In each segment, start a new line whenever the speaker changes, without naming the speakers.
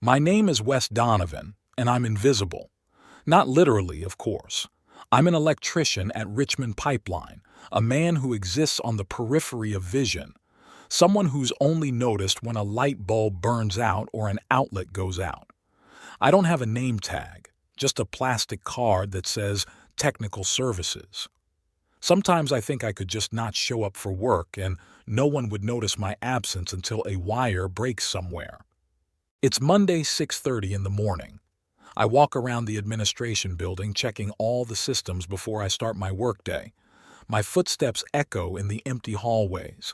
My name is Wes Donovan, and I'm invisible. Not literally, of course. I'm an electrician at Richmond Pipeline, a man who exists on the periphery of vision, someone who's only noticed when a light bulb burns out or an outlet goes out. I don't have a name tag, just a plastic card that says technical services. Sometimes I think I could just not show up for work and no one would notice my absence until a wire breaks somewhere. It's Monday, 6:30 in the morning. I walk around the administration building checking all the systems before I start my workday. My footsteps echo in the empty hallways.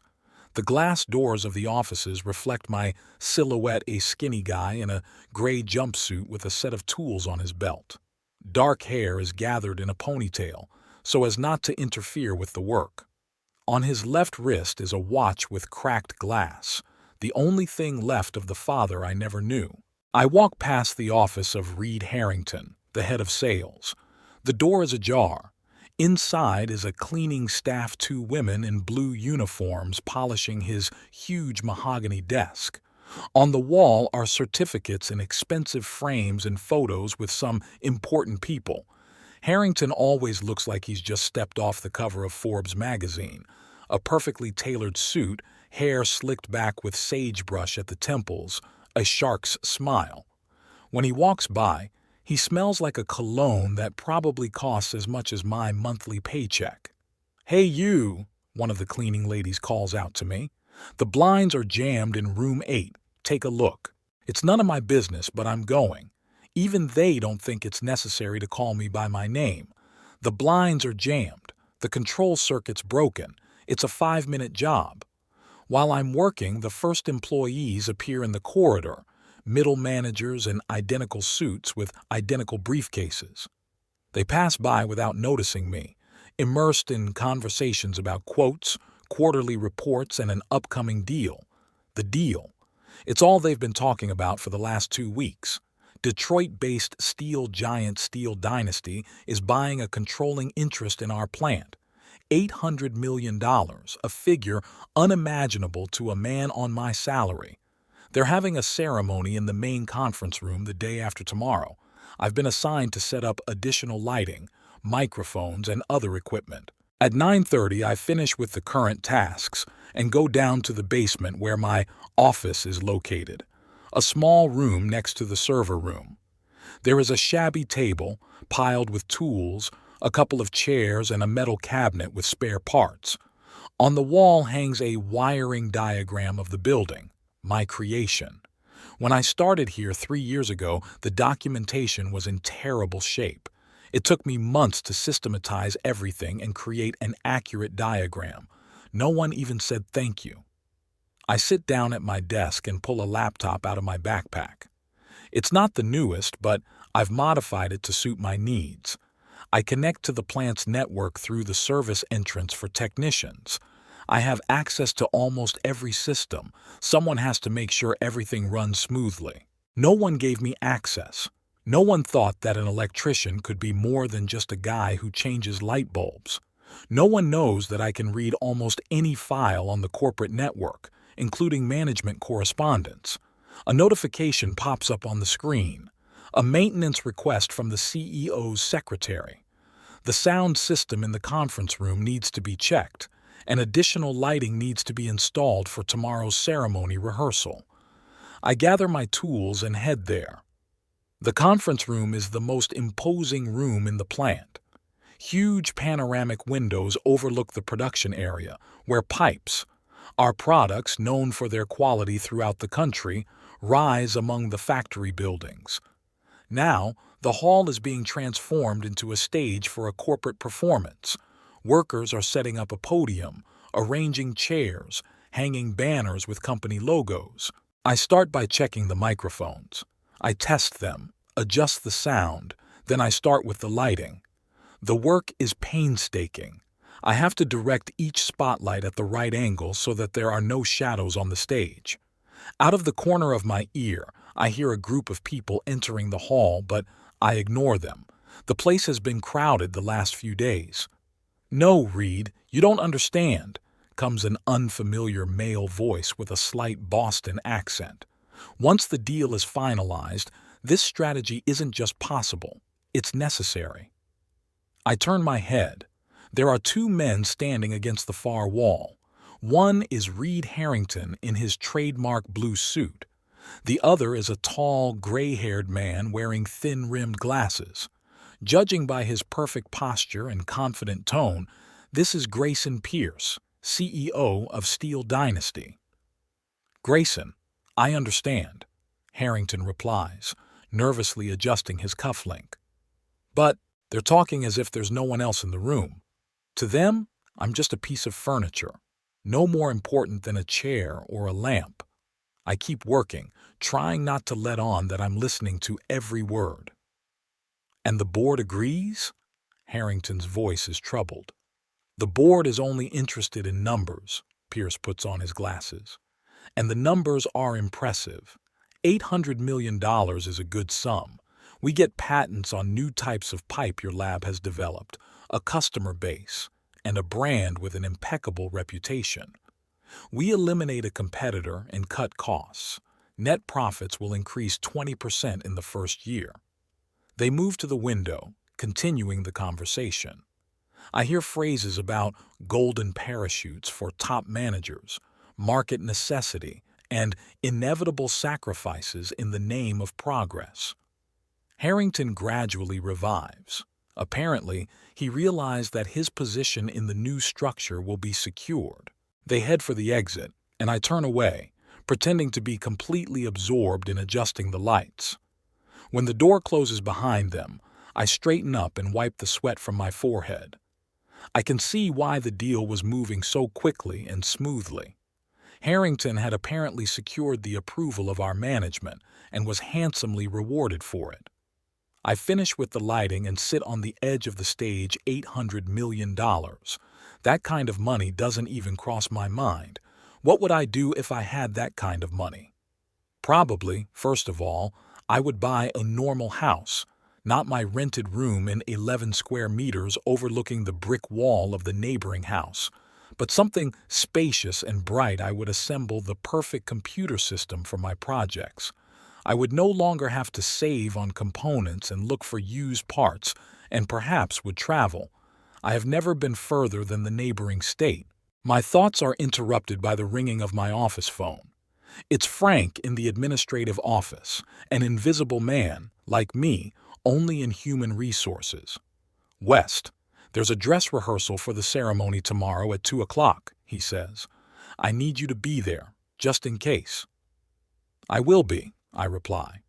The glass doors of the offices reflect my silhouette, a skinny guy in a gray jumpsuit with a set of tools on his belt. Dark hair is gathered in a ponytail, so as not to interfere with the work. On his left wrist is a watch with cracked glass, the only thing left of the father I never knew. I walk past the office of Reed Harrington, the head of sales. The door is ajar. Inside is a cleaning staff, two women in blue uniforms polishing his huge mahogany desk. On the wall are certificates in expensive frames and photos with some important people. Harrington always looks like he's just stepped off the cover of Forbes magazine. A perfectly tailored suit, hair slicked back with sagebrush at the temples, a shark's smile. When he walks by, he smells like a cologne that probably costs as much as my monthly paycheck. "Hey you," one of the cleaning ladies calls out to me. "The blinds are jammed in room 8. Take a look." It's none of my business, but I'm going. Even they don't think it's necessary to call me by my name. The blinds are jammed. The control circuit's broken. It's a 5-minute job. While I'm working, the first employees appear in the corridor, middle managers in identical suits with identical briefcases. They pass by without noticing me, immersed in conversations about quotes, quarterly reports, and an upcoming deal. The deal. It's all they've been talking about for the last 2 weeks. Detroit-based steel giant Steel Dynasty is buying a controlling interest in our plant. $800 million, a figure unimaginable to a man on my salary. They're having a ceremony in the main conference room the day after tomorrow. I've been assigned to set up additional lighting, microphones, and other equipment. At 9:30, I finish with the current tasks and go down to the basement where my office is located, a small room next to the server room. There is a shabby table piled with tools, a couple of chairs, and a metal cabinet with spare parts. On the wall hangs a wiring diagram of the building, my creation. When I started here 3 years ago, the documentation was in terrible shape. It took me months to systematize everything and create an accurate diagram. No one even said thank you. I sit down at my desk and pull a laptop out of my backpack. It's not the newest, but I've modified it to suit my needs. I connect to the plant's network through the service entrance for technicians. I have access to almost every system. Someone has to make sure everything runs smoothly. No one gave me access. No one thought that an electrician could be more than just a guy who changes light bulbs. No one knows that I can read almost any file on the corporate network, including management correspondence. A notification pops up on the screen. A maintenance request from the CEO's secretary. The sound system in the conference room needs to be checked, and additional lighting needs to be installed for tomorrow's ceremony rehearsal. I gather my tools and head there. The conference room is the most imposing room in the plant. Huge panoramic windows overlook the production area, where pipes, our products known for their quality throughout the country, rise among the factory buildings. Now, the hall is being transformed into a stage for a corporate performance. Workers are setting up a podium, arranging chairs, hanging banners with company logos. I start by checking the microphones. I test them, adjust the sound, then I start with the lighting. The work is painstaking. I have to direct each spotlight at the right angle so that there are no shadows on the stage. Out of the corner of my ear, I hear a group of people entering the hall, but I ignore them. The place has been crowded the last few days. "No, Reed, you don't understand," comes an unfamiliar male voice with a slight Boston accent. Once the deal is finalized, this strategy isn't just possible, it's necessary. I turn my head. There are two men standing against the far wall. One is Reed Harrington in his trademark blue suit. The other is a tall, gray-haired man wearing thin-rimmed glasses. Judging by his perfect posture and confident tone, this is Grayson Pierce, CEO of Steel Dynasty. "Grayson, I understand," Harrington replies, nervously adjusting his cufflink. "But they're talking as if there's no one else in the room. To them, I'm just a piece of furniture, no more important than a chair or a lamp." I keep working, trying not to let on that I'm listening to every word. "And the board agrees?" Harrington's voice is troubled. "The board is only interested in numbers," Pierce puts on his glasses. "And the numbers are impressive. $800 million is a good sum. We get patents on new types of pipe your lab has developed, a customer base, and a brand with an impeccable reputation. We eliminate a competitor and cut costs. Net profits will increase 20% in the first year." They move to the window, continuing the conversation. I hear phrases about golden parachutes for top managers, market necessity, and inevitable sacrifices in the name of progress. Harrington gradually revives. Apparently, he realized that his position in the new structure will be secured. They head for the exit, and I turn away, pretending to be completely absorbed in adjusting the lights. When the door closes behind them, I straighten up and wipe the sweat from my forehead. I can see why the deal was moving so quickly and smoothly. Harrington had apparently secured the approval of our management and was handsomely rewarded for it. I finish with the lighting and sit on the edge of the stage. $800 million. That kind of money doesn't even cross my mind. What would I do if I had that kind of money? Probably, first of all, I would buy a normal house, not my rented room in 11 square meters overlooking the brick wall of the neighboring house, but something spacious and bright. I would assemble the perfect computer system for my projects. I would no longer have to save on components and look for used parts, and perhaps would travel. I have never been further than the neighboring state. My thoughts are interrupted by the ringing of my office phone. It's Frank in the administrative office, an invisible man, like me, only in human resources. "West, there's a dress rehearsal for the ceremony tomorrow at 2 o'clock, he says. "I need you to be there, just in case." "I will be," I reply.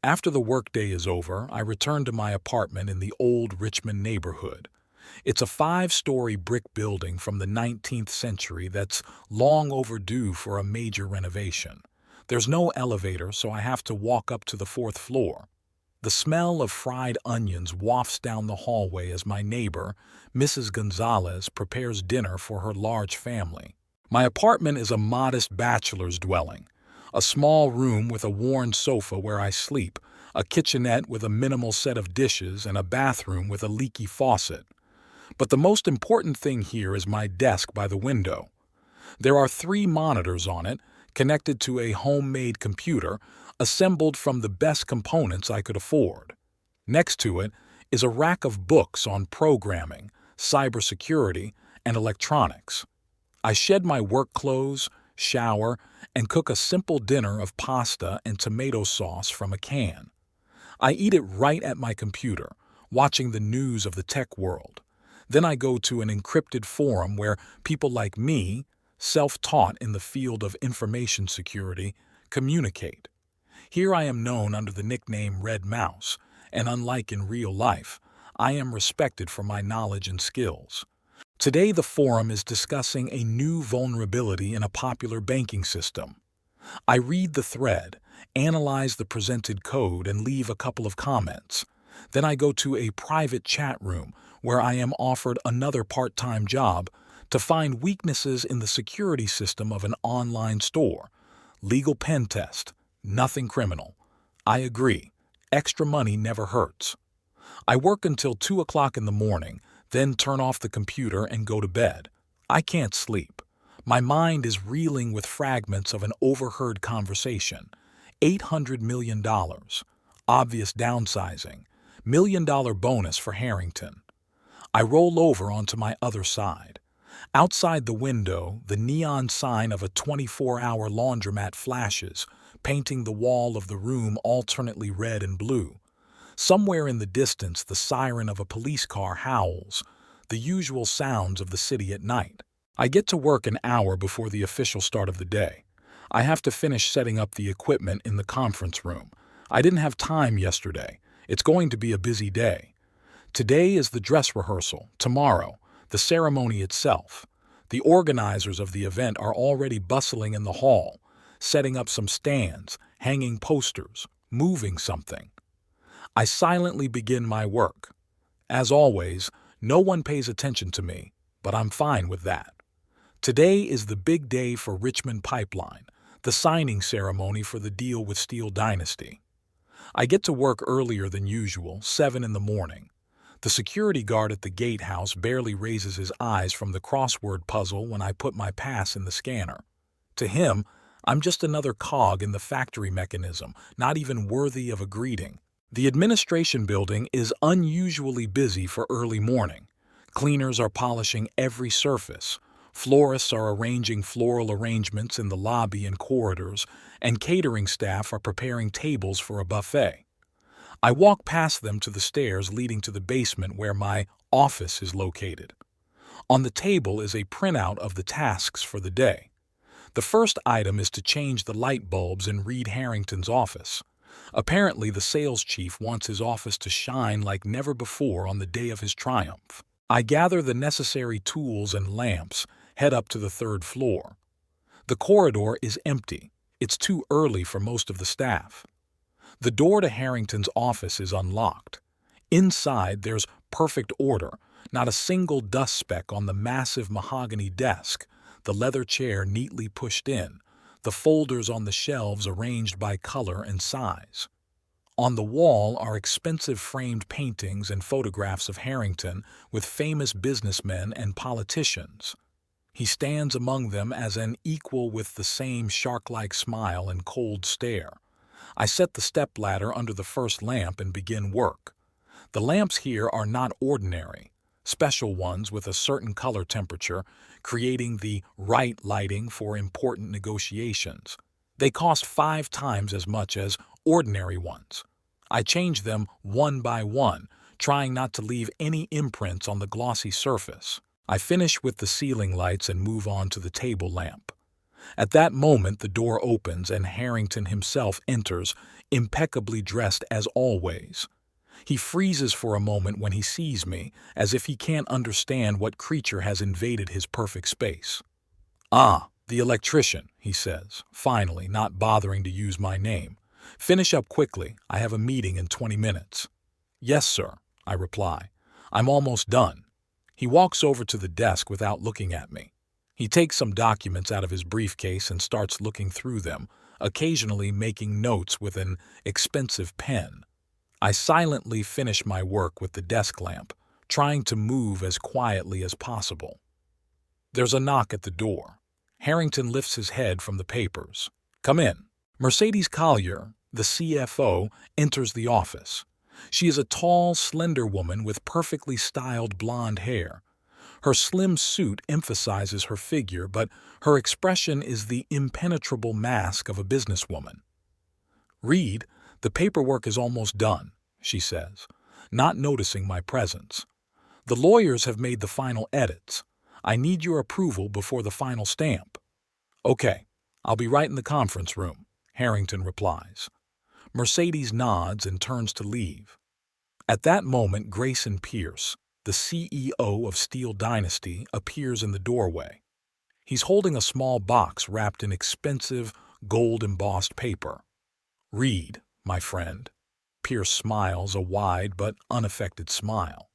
After the workday is over, I return to my apartment in the old Richmond neighborhood. It's a 5-story brick building from the 19th century that's long overdue for a major renovation. There's no elevator, so I have to walk up to the 4th floor. The smell of fried onions wafts down the hallway as my neighbor, Mrs. Gonzalez, prepares dinner for her large family. My apartment is a modest bachelor's dwelling. A small room with a worn sofa where I sleep, a kitchenette with a minimal set of dishes, and a bathroom with a leaky faucet. But the most important thing here is my desk by the window. There are 3 monitors on it, connected to a homemade computer, assembled from the best components I could afford. Next to it is a rack of books on programming, cybersecurity, and electronics. I shed my work clothes, shower, and cook a simple dinner of pasta and tomato sauce from a can. I eat it right at my computer, watching the news of the tech world. Then I go to an encrypted forum where people like me, self-taught in the field of information security, communicate. Here I am known under the nickname Red Mouse, and unlike in real life, I am respected for my knowledge and skills. Today the forum is discussing a new vulnerability in a popular banking system. I read the thread, analyze the presented code, and leave a couple of comments. Then I go to a private chat room where I am offered another part-time job to find weaknesses in the security system of an online store. Legal pen test, nothing criminal. I agree. Extra money never hurts. I work until 2 o'clock in the morning, then turn off the computer and go to bed. I can't sleep. My mind is reeling with fragments of an overheard conversation. $800 million. Obvious downsizing. $1 million bonus for Harrington. I roll over onto my other side. Outside the window, the neon sign of a 24-hour laundromat flashes, painting the wall of the room alternately red and blue. Somewhere in the distance, the siren of a police car howls, the usual sounds of the city at night. I get to work an hour before the official start of the day. I have to finish setting up the equipment in the conference room. I didn't have time yesterday. It's going to be a busy day. Today is the dress rehearsal. Tomorrow, the ceremony itself. The organizers of the event are already bustling in the hall, setting up some stands, hanging posters, moving something. I silently begin my work. As always, no one pays attention to me, but I'm fine with that. Today is the big day for Richmond Pipeline, the signing ceremony for the deal with Steel Dynasty. I get to work earlier than usual, 7 in the morning. The security guard at the gatehouse barely raises his eyes from the crossword puzzle when I put my pass in the scanner. To him, I'm just another cog in the factory mechanism, not even worthy of a greeting. The administration building is unusually busy for early morning. Cleaners are polishing every surface. Florists are arranging floral arrangements in the lobby and corridors, and catering staff are preparing tables for a buffet. I walk past them to the stairs leading to the basement where my office is located. On the table is a printout of the tasks for the day. The first item is to change the light bulbs in Reed Harrington's office. Apparently, the sales chief wants his office to shine like never before on the day of his triumph. I gather the necessary tools and lamps, head up to the 3rd floor. The corridor is empty. It's too early for most of the staff. The door to Harrington's office is unlocked. Inside, there's perfect order, not a single dust speck on the massive mahogany desk, the leather chair neatly pushed in, the folders on the shelves arranged by color and size. On the wall are expensive framed paintings and photographs of Harrington with famous businessmen and politicians. He stands among them as an equal with the same shark-like smile and cold stare. I set the stepladder under the first lamp and begin work. The lamps here are not ordinary, special ones with a certain color temperature, creating the right lighting for important negotiations. They cost 5 times as much as ordinary ones. I change them one by one, trying not to leave any imprints on the glossy surface. I finish with the ceiling lights and move on to the table lamp. At that moment, the door opens and Harrington himself enters, impeccably dressed as always. He freezes for a moment when he sees me, as if he can't understand what creature has invaded his perfect space. "Ah, the electrician," he says, finally, not bothering to use my name. "Finish up quickly. I have a meeting in 20 minutes. "Yes, sir," I reply. "I'm almost done." He walks over to the desk without looking at me. He takes some documents out of his briefcase and starts looking through them, occasionally making notes with an expensive pen. I silently finish my work with the desk lamp, trying to move as quietly as possible. There's a knock at the door. Harrington lifts his head from the papers. "Come in." Mercedes Collier, the CFO, enters the office. She is a tall, slender woman with perfectly styled blonde hair. Her slim suit emphasizes her figure, but her expression is the impenetrable mask of a businesswoman. "Reed, the paperwork is almost done," she says, not noticing my presence. "The lawyers have made the final edits. I need your approval before the final stamp." "Okay, I'll be right in the conference room," Harrington replies. Mercedes nods and turns to leave. At that moment, Grayson Pierce, the CEO of Steel Dynasty, appears in the doorway. He's holding a small box wrapped in expensive, gold-embossed paper. "Reed, my friend." Pierce smiles, a wide but unaffected smile.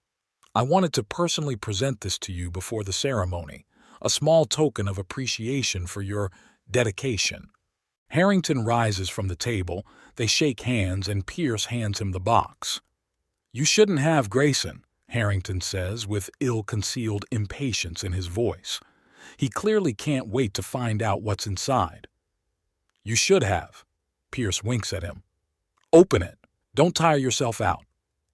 "I wanted to personally present this to you before the ceremony, a small token of appreciation for your dedication." Harrington rises from the table, they shake hands, and Pierce hands him the box. "You shouldn't have, Grayson," Harrington says with ill-concealed impatience in his voice. He clearly can't wait to find out what's inside. You should have. Pierce winks at him. Open it. Don't tire yourself out.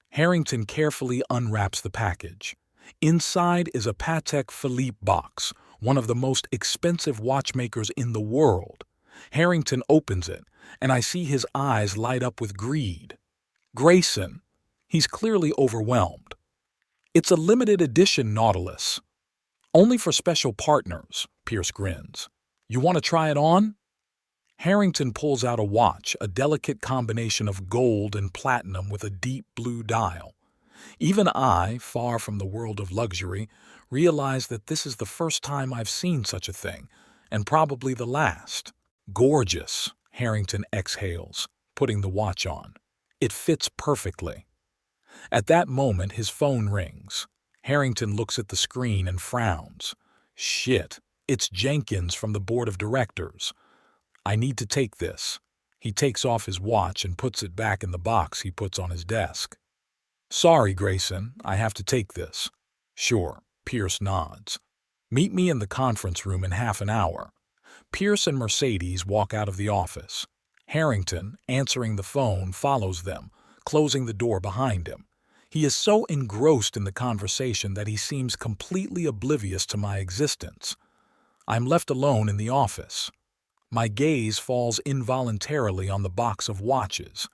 Harrington carefully unwraps the package. Inside is a Patek Philippe box, one of the most expensive watchmakers in the world. Harrington opens it, and I see his eyes light up with greed. Grayson. He's clearly overwhelmed. It's a limited edition Nautilus. Only for special partners, Pierce grins. You want to try it on? Harrington pulls out a watch, a delicate combination of gold and platinum with a deep blue dial. Even I, far from the world of luxury, realize that this is the first time I've seen such a thing, and probably the last. Gorgeous, Harrington exhales, putting the watch on. It fits perfectly. At that moment, his phone rings. Harrington looks at the screen and frowns. Shit, it's Jenkins from the board of directors. I need to take this. He takes off his watch and puts it back in the box he puts on his desk. Sorry, Grayson, I have to take this. Sure, Pierce nods. Meet me in the conference room in half an hour. Pierce and Mercedes walk out of the office. Harrington, answering the phone, follows them, closing the door behind him. He is so engrossed in the conversation that he seems completely oblivious to my existence. I'm left alone in the office. My gaze falls involuntarily on the box of watches.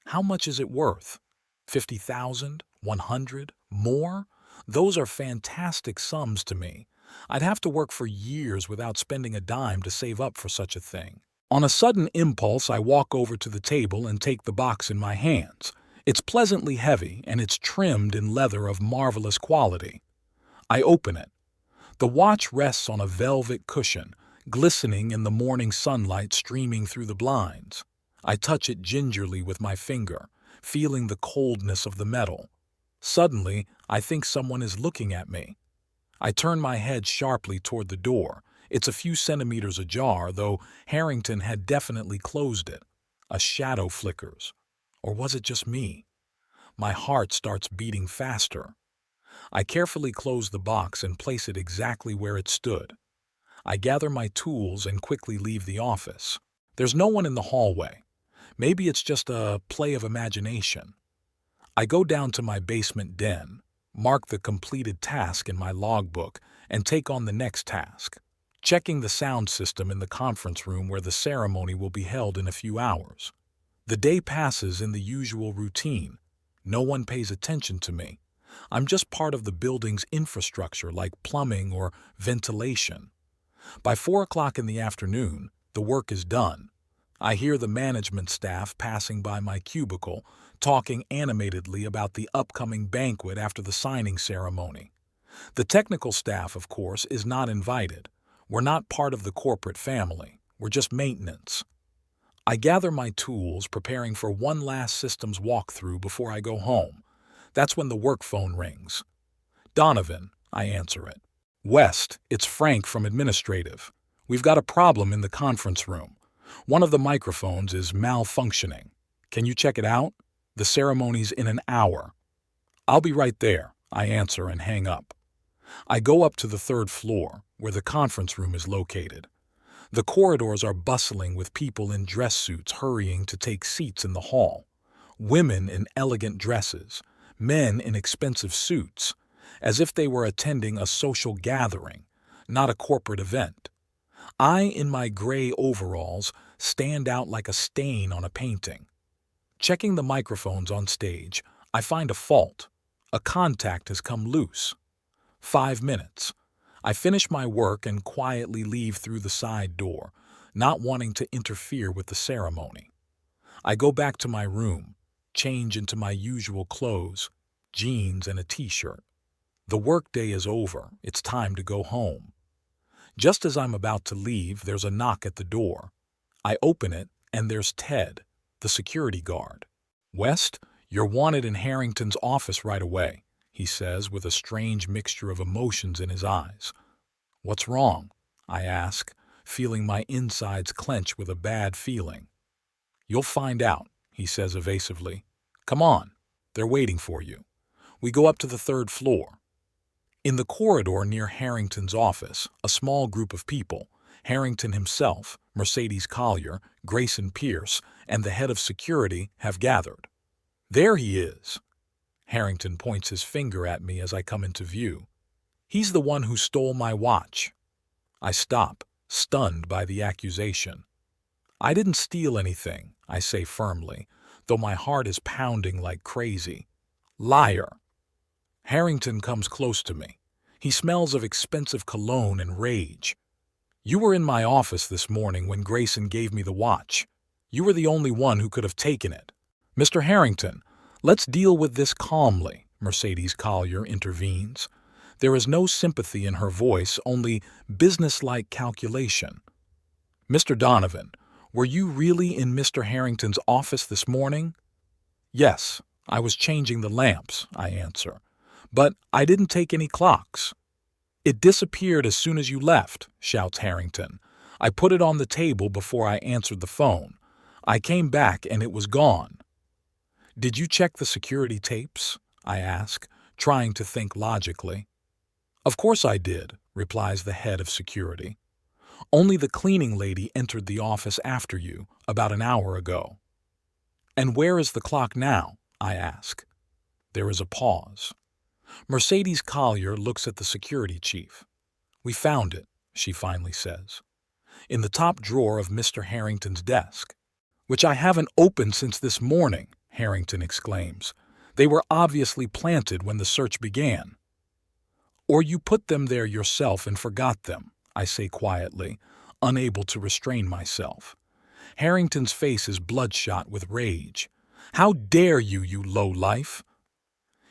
How much is it worth? 50,000? 100? More? Those are fantastic sums to me. I'd have to work for years without spending a dime to save up for such a thing. On a sudden impulse, I walk over to the table and take the box in my hands. It's pleasantly heavy, and it's trimmed in leather of marvelous quality. I open it. The watch rests on a velvet cushion, glistening in the morning sunlight streaming through the blinds. I touch it gingerly with my finger, feeling the coldness of the metal. Suddenly, I think someone is looking at me. I turn my head sharply toward the door. It's a few centimeters ajar, though Harrington had definitely closed it. A shadow flickers. Or was it just me? My heart starts beating faster. I carefully close the box and place it exactly where it stood. I gather my tools and quickly leave the office. There's no one in the hallway. Maybe it's just a play of imagination. I go down to my basement den, mark the completed task in my logbook, and take on the next task, checking the sound system in the conference room where the ceremony will be held in a few hours. The day passes in the usual routine. No one pays attention to me. I'm just part of the building's infrastructure like plumbing or ventilation. By 4 o'clock in the afternoon, the work is done. I hear the management staff passing by my cubicle, talking animatedly about the upcoming banquet after the signing ceremony. The technical staff, of course, is not invited. We're not part of the corporate family. We're just maintenance. I gather my tools, preparing for one last systems walkthrough before I go home. That's when the work phone rings. Donovan, I answer it. West, it's Frank from administrative. We've got a problem in the conference room. One of the microphones is malfunctioning. Can you check it out? The ceremony's in an hour. I'll be right there, I answer and hang up. I go up to the 3rd floor, where the conference room is located. The corridors are bustling with people in dress suits hurrying to take seats in the hall. Women in elegant dresses, men in expensive suits, as if they were attending a social gathering, not a corporate event. I, in my gray overalls, stand out like a stain on a painting. Checking the microphones on stage, I find a fault. A contact has come loose. 5 minutes. I finish my work and quietly leave through the side door, not wanting to interfere with the ceremony. I go back to my room, change into my usual clothes, jeans and a t-shirt. The workday is over. It's time to go home. Just as I'm about to leave, there's a knock at the door. I open it, and there's Ted, the security guard. West, you're wanted in Harrington's office right away, he says with a strange mixture of emotions in his eyes. What's wrong? I ask, feeling my insides clench with a bad feeling. You'll find out, he says evasively. Come on, they're waiting for you. We go up to the 3rd floor. In the corridor near Harrington's office, a small group of people, Harrington himself, Mercedes Collier, Grayson Pierce, and the head of security, have gathered. There he is. Harrington points his finger at me as I come into view. He's the one who stole my watch. I stop, stunned by the accusation. I didn't steal anything, I say firmly, though my heart is pounding like crazy. Liar. Harrington comes close to me. He smells of expensive cologne and rage. You were in my office this morning when Grayson gave me the watch. You were the only one who could have taken it. Mr. Harrington, let's deal with this calmly, Mercedes Collier intervenes. There is no sympathy in her voice, only businesslike calculation. Mr. Donovan, were you really in Mr. Harrington's office this morning? Yes, I was changing the lamps, I answer. But I didn't take any clocks. It disappeared as soon as you left, shouts Harrington. I put it on the table before I answered the phone. I came back and it was gone. Did you check the security tapes? I ask, trying to think logically. Of course I did, replies the head of security. Only the cleaning lady entered the office after you, about an hour ago. And where is the clock now? I ask. There is a pause. Mercedes Collier looks at the security chief. We found it, she finally says. In the top drawer of Mr. Harrington's desk. Which I haven't opened since this morning, Harrington exclaims. They were obviously planted when the search began. Or you put them there yourself and forgot them, I say quietly, unable to restrain myself. Harrington's face is bloodshot with rage. How dare you, you lowlife!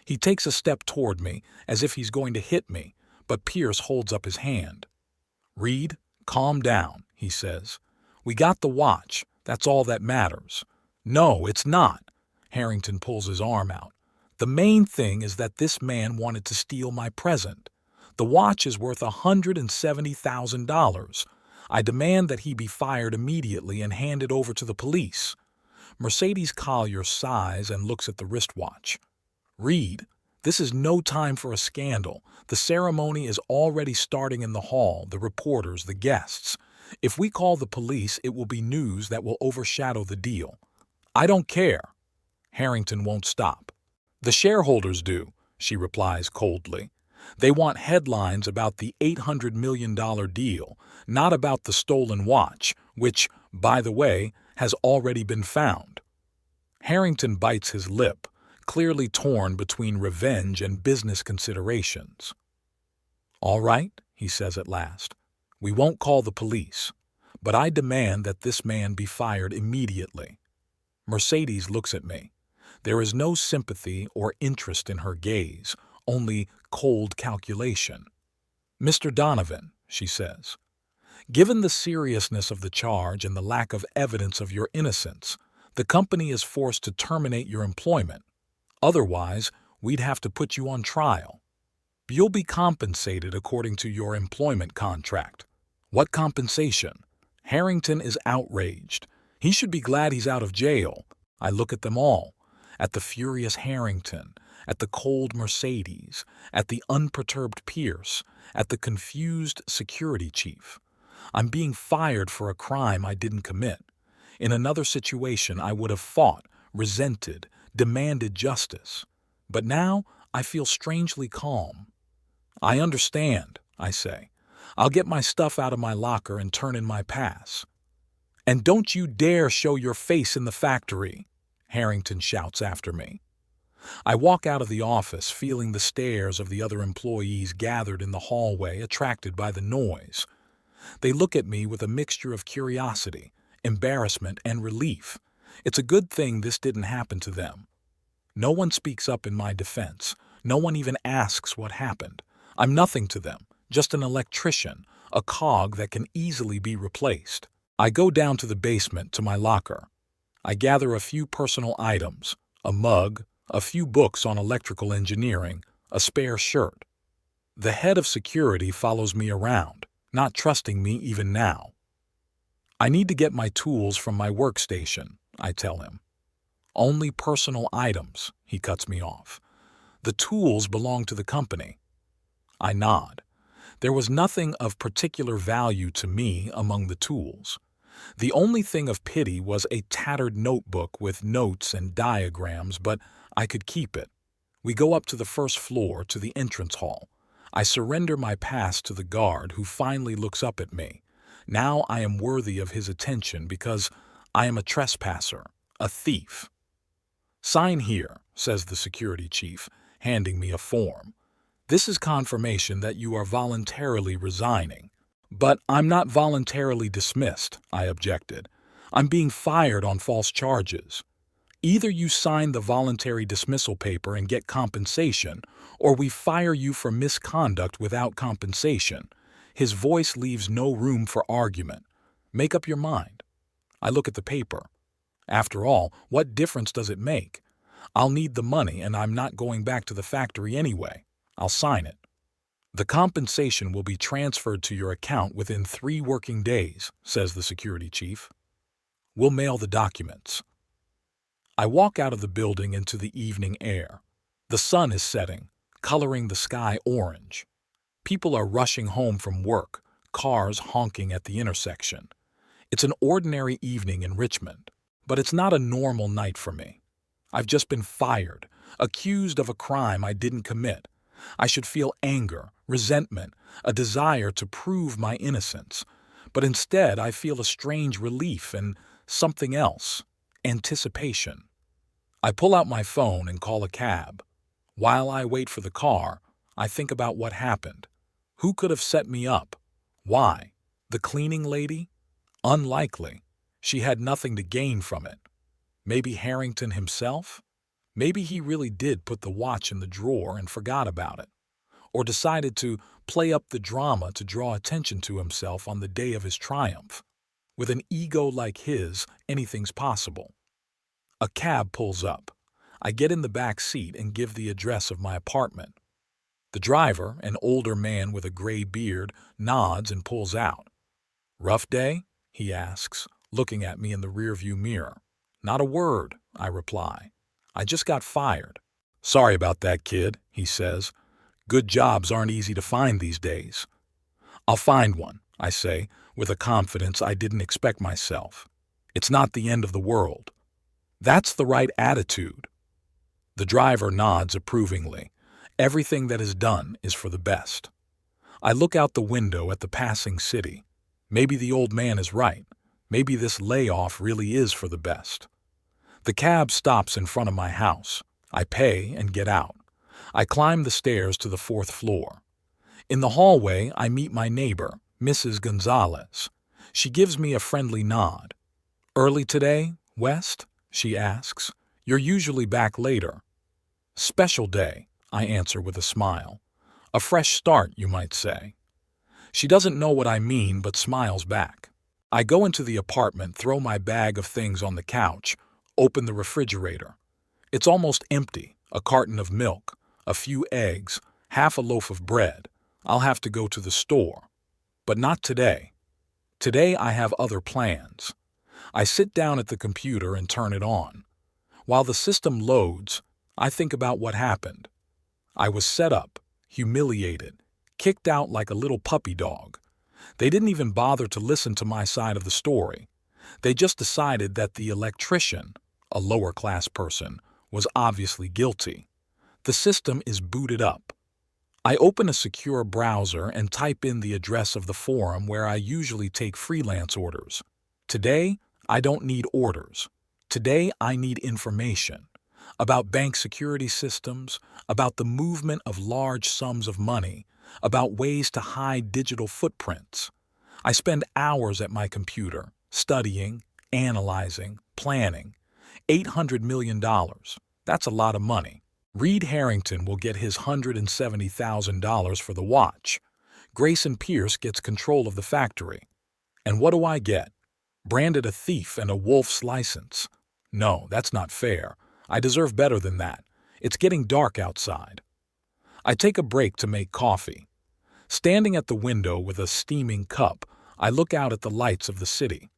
He takes a step toward me, as if he's going to hit me, but Pierce holds up his hand. Reed, calm down, he says. We got the watch. That's all that matters. No, it's not. Harrington pulls his arm out. The main thing is that this man wanted to steal my present. The watch is worth $170,000. I demand that he be fired immediately and handed over to the police. Mercedes Collier sighs and looks at the wristwatch. Reed, this is no time for a scandal. The ceremony is already starting in the hall, the reporters, the guests. If we call the police, it will be news that will overshadow the deal. I don't care. Harrington won't stop. The shareholders do, she replies coldly. They want headlines about the $800 million deal, not about the stolen watch, which, by the way, has already been found. Harrington bites his lip, clearly torn between revenge and business considerations. All right, he says at last. We won't call the police, but I demand that this man be fired immediately. Mercedes looks at me. There is no sympathy or interest in her gaze, only cold calculation. Mr. Donovan, she says, given the seriousness of the charge and the lack of evidence of your innocence, the company is forced to terminate your employment. Otherwise, we'd have to put you on trial. You'll be compensated according to your employment contract. What compensation? Harrington is outraged. He should be glad he's out of jail. I look at them all, at the furious Harrington, at the cold Mercedes, at the unperturbed Pierce, at the confused security chief. I'm being fired for a crime I didn't commit. In another situation, I would have fought, resented, demanded justice. But now I feel strangely calm. I understand, I say. I'll get my stuff out of my locker and turn in my pass. And don't you dare show your face in the factory, Harrington shouts after me. I walk out of the office, feeling the stares of the other employees gathered in the hallway, attracted by the noise. They look at me with a mixture of curiosity, embarrassment, and relief. It's a good thing this didn't happen to them. No one speaks up in my defense. No one even asks what happened. I'm nothing to them, just an electrician, a cog that can easily be replaced. I go down to the basement to my locker. I gather a few personal items, a mug, a few books on electrical engineering, a spare shirt. The head of security follows me around, not trusting me even now. I need to get my tools from my workstation, I tell him. Only personal items, he cuts me off. The tools belong to the company. I nod. There was nothing of particular value to me among the tools. The only thing of pity was a tattered notebook with notes and diagrams, but I could keep it. We go up to the first floor, to the entrance hall. I surrender my pass to the guard, who finally looks up at me. Now I am worthy of his attention because I am a trespasser, a thief. "Sign here," says the security chief, handing me a form. "This is confirmation that you are voluntarily resigning." "But I'm not voluntarily dismissed," I objected. "I'm being fired on false charges. Either you sign the voluntary dismissal paper and get compensation, or we fire you for misconduct without compensation." His voice leaves no room for argument. "Make up your mind." I look at the paper. After all, what difference does it make? I'll need the money, and I'm not going back to the factory anyway. I'll sign it. "The compensation will be transferred to your account within 3 working days," says the security chief. "We'll mail the documents." I walk out of the building into the evening air. The sun is setting, coloring the sky orange. People are rushing home from work, cars honking at the intersection. It's an ordinary evening in Richmond, but it's not a normal night for me. I've just been fired, accused of a crime I didn't commit. I should feel anger, resentment, a desire to prove my innocence. But instead, I feel a strange relief and something else, anticipation. I pull out my phone and call a cab. While I wait for the car, I think about what happened. Who could have set me up? Why? The cleaning lady? Unlikely. She had nothing to gain from it. Maybe Harrington himself? Maybe he really did put the watch in the drawer and forgot about it, or decided to play up the drama to draw attention to himself on the day of his triumph. With an ego like his, anything's possible. A cab pulls up. I get in the back seat and give the address of my apartment. The driver, an older man with a gray beard, nods and pulls out. "Rough day?" he asks, looking at me in the rearview mirror. "Not a word," I reply. "I just got fired." "Sorry about that, kid," he says. "Good jobs aren't easy to find these days." "I'll find one," I say, with a confidence I didn't expect myself. "It's not the end of the world." That's the right attitude. The driver nods approvingly. Everything that is done is for the best. I look out the window at the passing city. Maybe the old man is right. Maybe this layoff really is for the best. The cab stops in front of my house. I pay and get out. I climb the stairs to the 4th floor. In the hallway, I meet my neighbor, Mrs. Gonzalez. She gives me a friendly nod. "Early today, West?" she asks. "You're usually back later." "Special day," I answer with a smile. "A fresh start, you might say." She doesn't know what I mean, but smiles back. I go into the apartment, throw my bag of things on the couch, open the refrigerator. It's almost empty. A carton of milk, a few eggs, half a loaf of bread. I'll have to go to the store. But not today. Today I have other plans. I sit down at the computer and turn it on. While the system loads, I think about what happened. I was set up, humiliated, kicked out like a little puppy dog. They didn't even bother to listen to my side of the story. They just decided that the electrician, a lower-class person, was obviously guilty. The system is booted up. I open a secure browser and type in the address of the forum where I usually take freelance orders. Today, I don't need orders. Today, I need information about bank security systems, about the movement of large sums of money, about ways to hide digital footprints. I spend hours at my computer, studying, analyzing, planning. $800 million. That's a lot of money. Reed Harrington will get his $170,000 for the watch. Grayson Pierce gets control of the factory. And what do I get? Branded a thief and a wolf's license. No, that's not fair. I deserve better than that. It's getting dark outside. I take a break to make coffee. Standing at the window with a steaming cup, I look out at the lights of the city.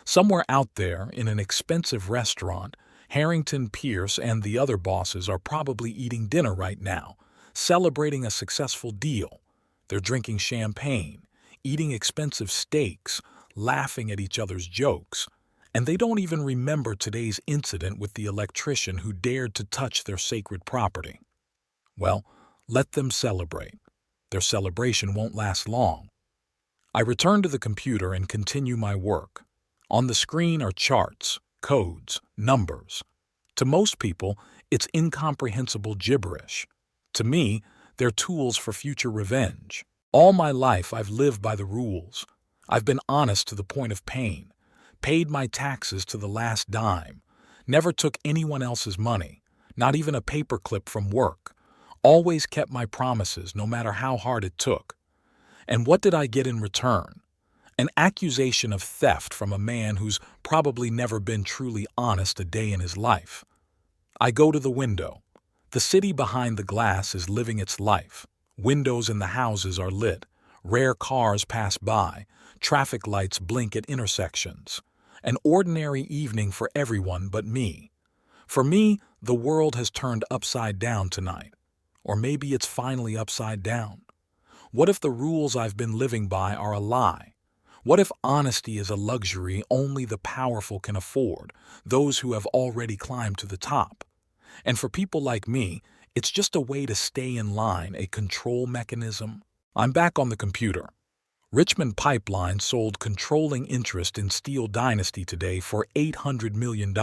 Somewhere out there, in an expensive restaurant, Harrington, Pierce, and the other bosses are probably eating dinner right now, celebrating a successful deal. They're drinking champagne, eating expensive steaks, laughing at each other's jokes, and they don't even remember today's incident with the electrician who dared to touch their sacred property. Well, let them celebrate. Their celebration won't last long. I return to the computer and continue my work. On the screen are charts, codes, numbers. To most people, it's incomprehensible gibberish. To me, they're tools for future revenge. All my life, I've lived by the rules. I've been honest to the point of pain, paid my taxes to the last dime, never took anyone else's money, not even a paperclip from work, always kept my promises no matter how hard it took. And what did I get in return? An accusation of theft from a man who's probably never been truly honest a day in his life. I go to the window. The city behind the glass is living its life. Windows in the houses are lit. Rare cars pass by. Traffic lights blink at intersections. An ordinary evening for everyone but me. For me, the world has turned upside down tonight. Or maybe it's finally upside down. What if the rules I've been living by are a lie? What if honesty is a luxury only the powerful can afford, those who have already climbed to the top? And for people like me, it's just a way to stay in line, a control mechanism. I'm back on the computer. Richmond Pipeline sold controlling interest in Steel Dynasty today for $800 million.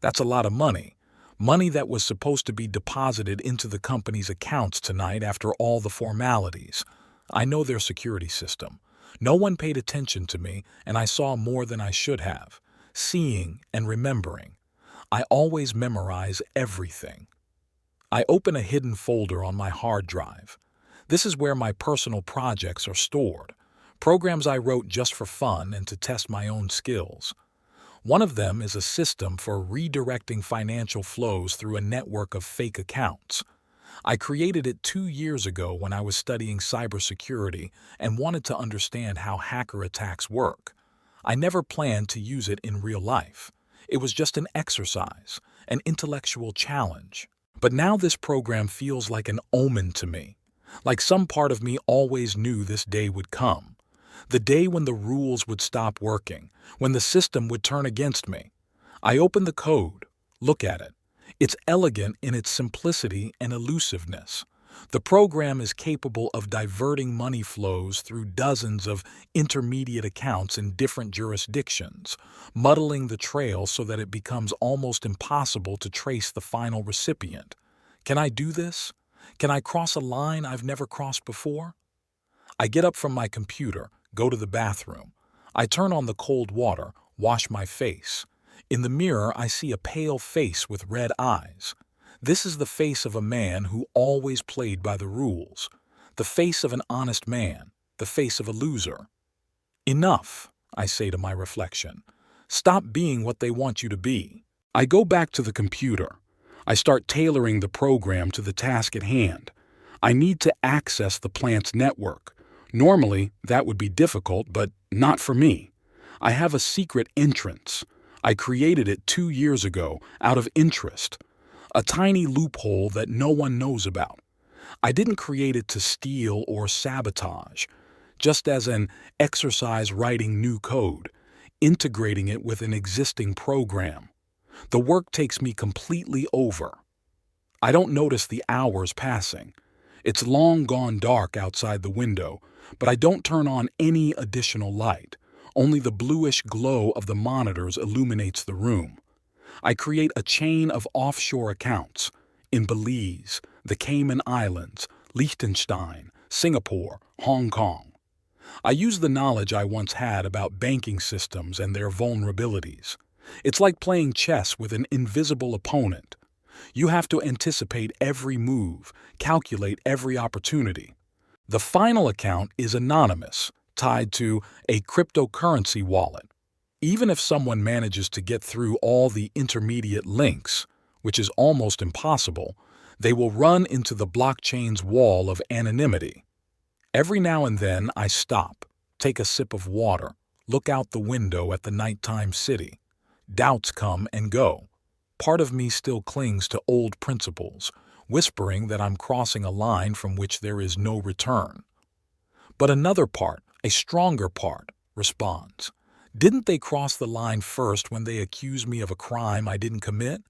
That's a lot of money. Money that was supposed to be deposited into the company's accounts tonight after all the formalities. I know their security system. No one paid attention to me, and I saw more than I should have. Seeing and remembering. I always memorize everything. I open a hidden folder on my hard drive. This is where my personal projects are stored, programs I wrote just for fun and to test my own skills. One of them is a system for redirecting financial flows through a network of fake accounts. I created it 2 years ago when I was studying cybersecurity and wanted to understand how hacker attacks work. I never planned to use it in real life. It was just an exercise, an intellectual challenge. But now this program feels like an omen to me, like some part of me always knew this day would come. The day when the rules would stop working, when the system would turn against me. I open the code, look at it. It's elegant in its simplicity and elusiveness. The program is capable of diverting money flows through dozens of intermediate accounts in different jurisdictions, muddling the trail so that it becomes almost impossible to trace the final recipient. Can I do this? Can I cross a line I've never crossed before? I get up from my computer, go to the bathroom. I turn on the cold water, wash my face. In the mirror, I see a pale face with red eyes. This is the face of a man who always played by the rules. The face of an honest man. The face of a loser. Enough, I say to my reflection. Stop being what they want you to be. I go back to the computer. I start tailoring the program to the task at hand. I need to access the plant's network. Normally, that would be difficult, but not for me. I have a secret entrance. I created it 2 years ago out of interest. A tiny loophole that no one knows about. I didn't create it to steal or sabotage, just as an exercise writing new code, integrating it with an existing program. The work takes me completely over. I don't notice the hours passing. It's long gone dark outside the window, but I don't turn on any additional light. Only the bluish glow of the monitors illuminates the room. I create a chain of offshore accounts in Belize, the Cayman Islands, Liechtenstein, Singapore, Hong Kong. I use the knowledge I once had about banking systems and their vulnerabilities. It's like playing chess with an invisible opponent. You have to anticipate every move, calculate every opportunity. The final account is anonymous, tied to a cryptocurrency wallet. Even if someone manages to get through all the intermediate links, which is almost impossible, they will run into the blockchain's wall of anonymity. Every now and then I stop, take a sip of water, look out the window at the nighttime city. Doubts come and go. Part of me still clings to old principles, whispering that I'm crossing a line from which there is no return. But another part, a stronger part, responds. Didn't they cross the line first when they accuse me of a crime I didn't commit?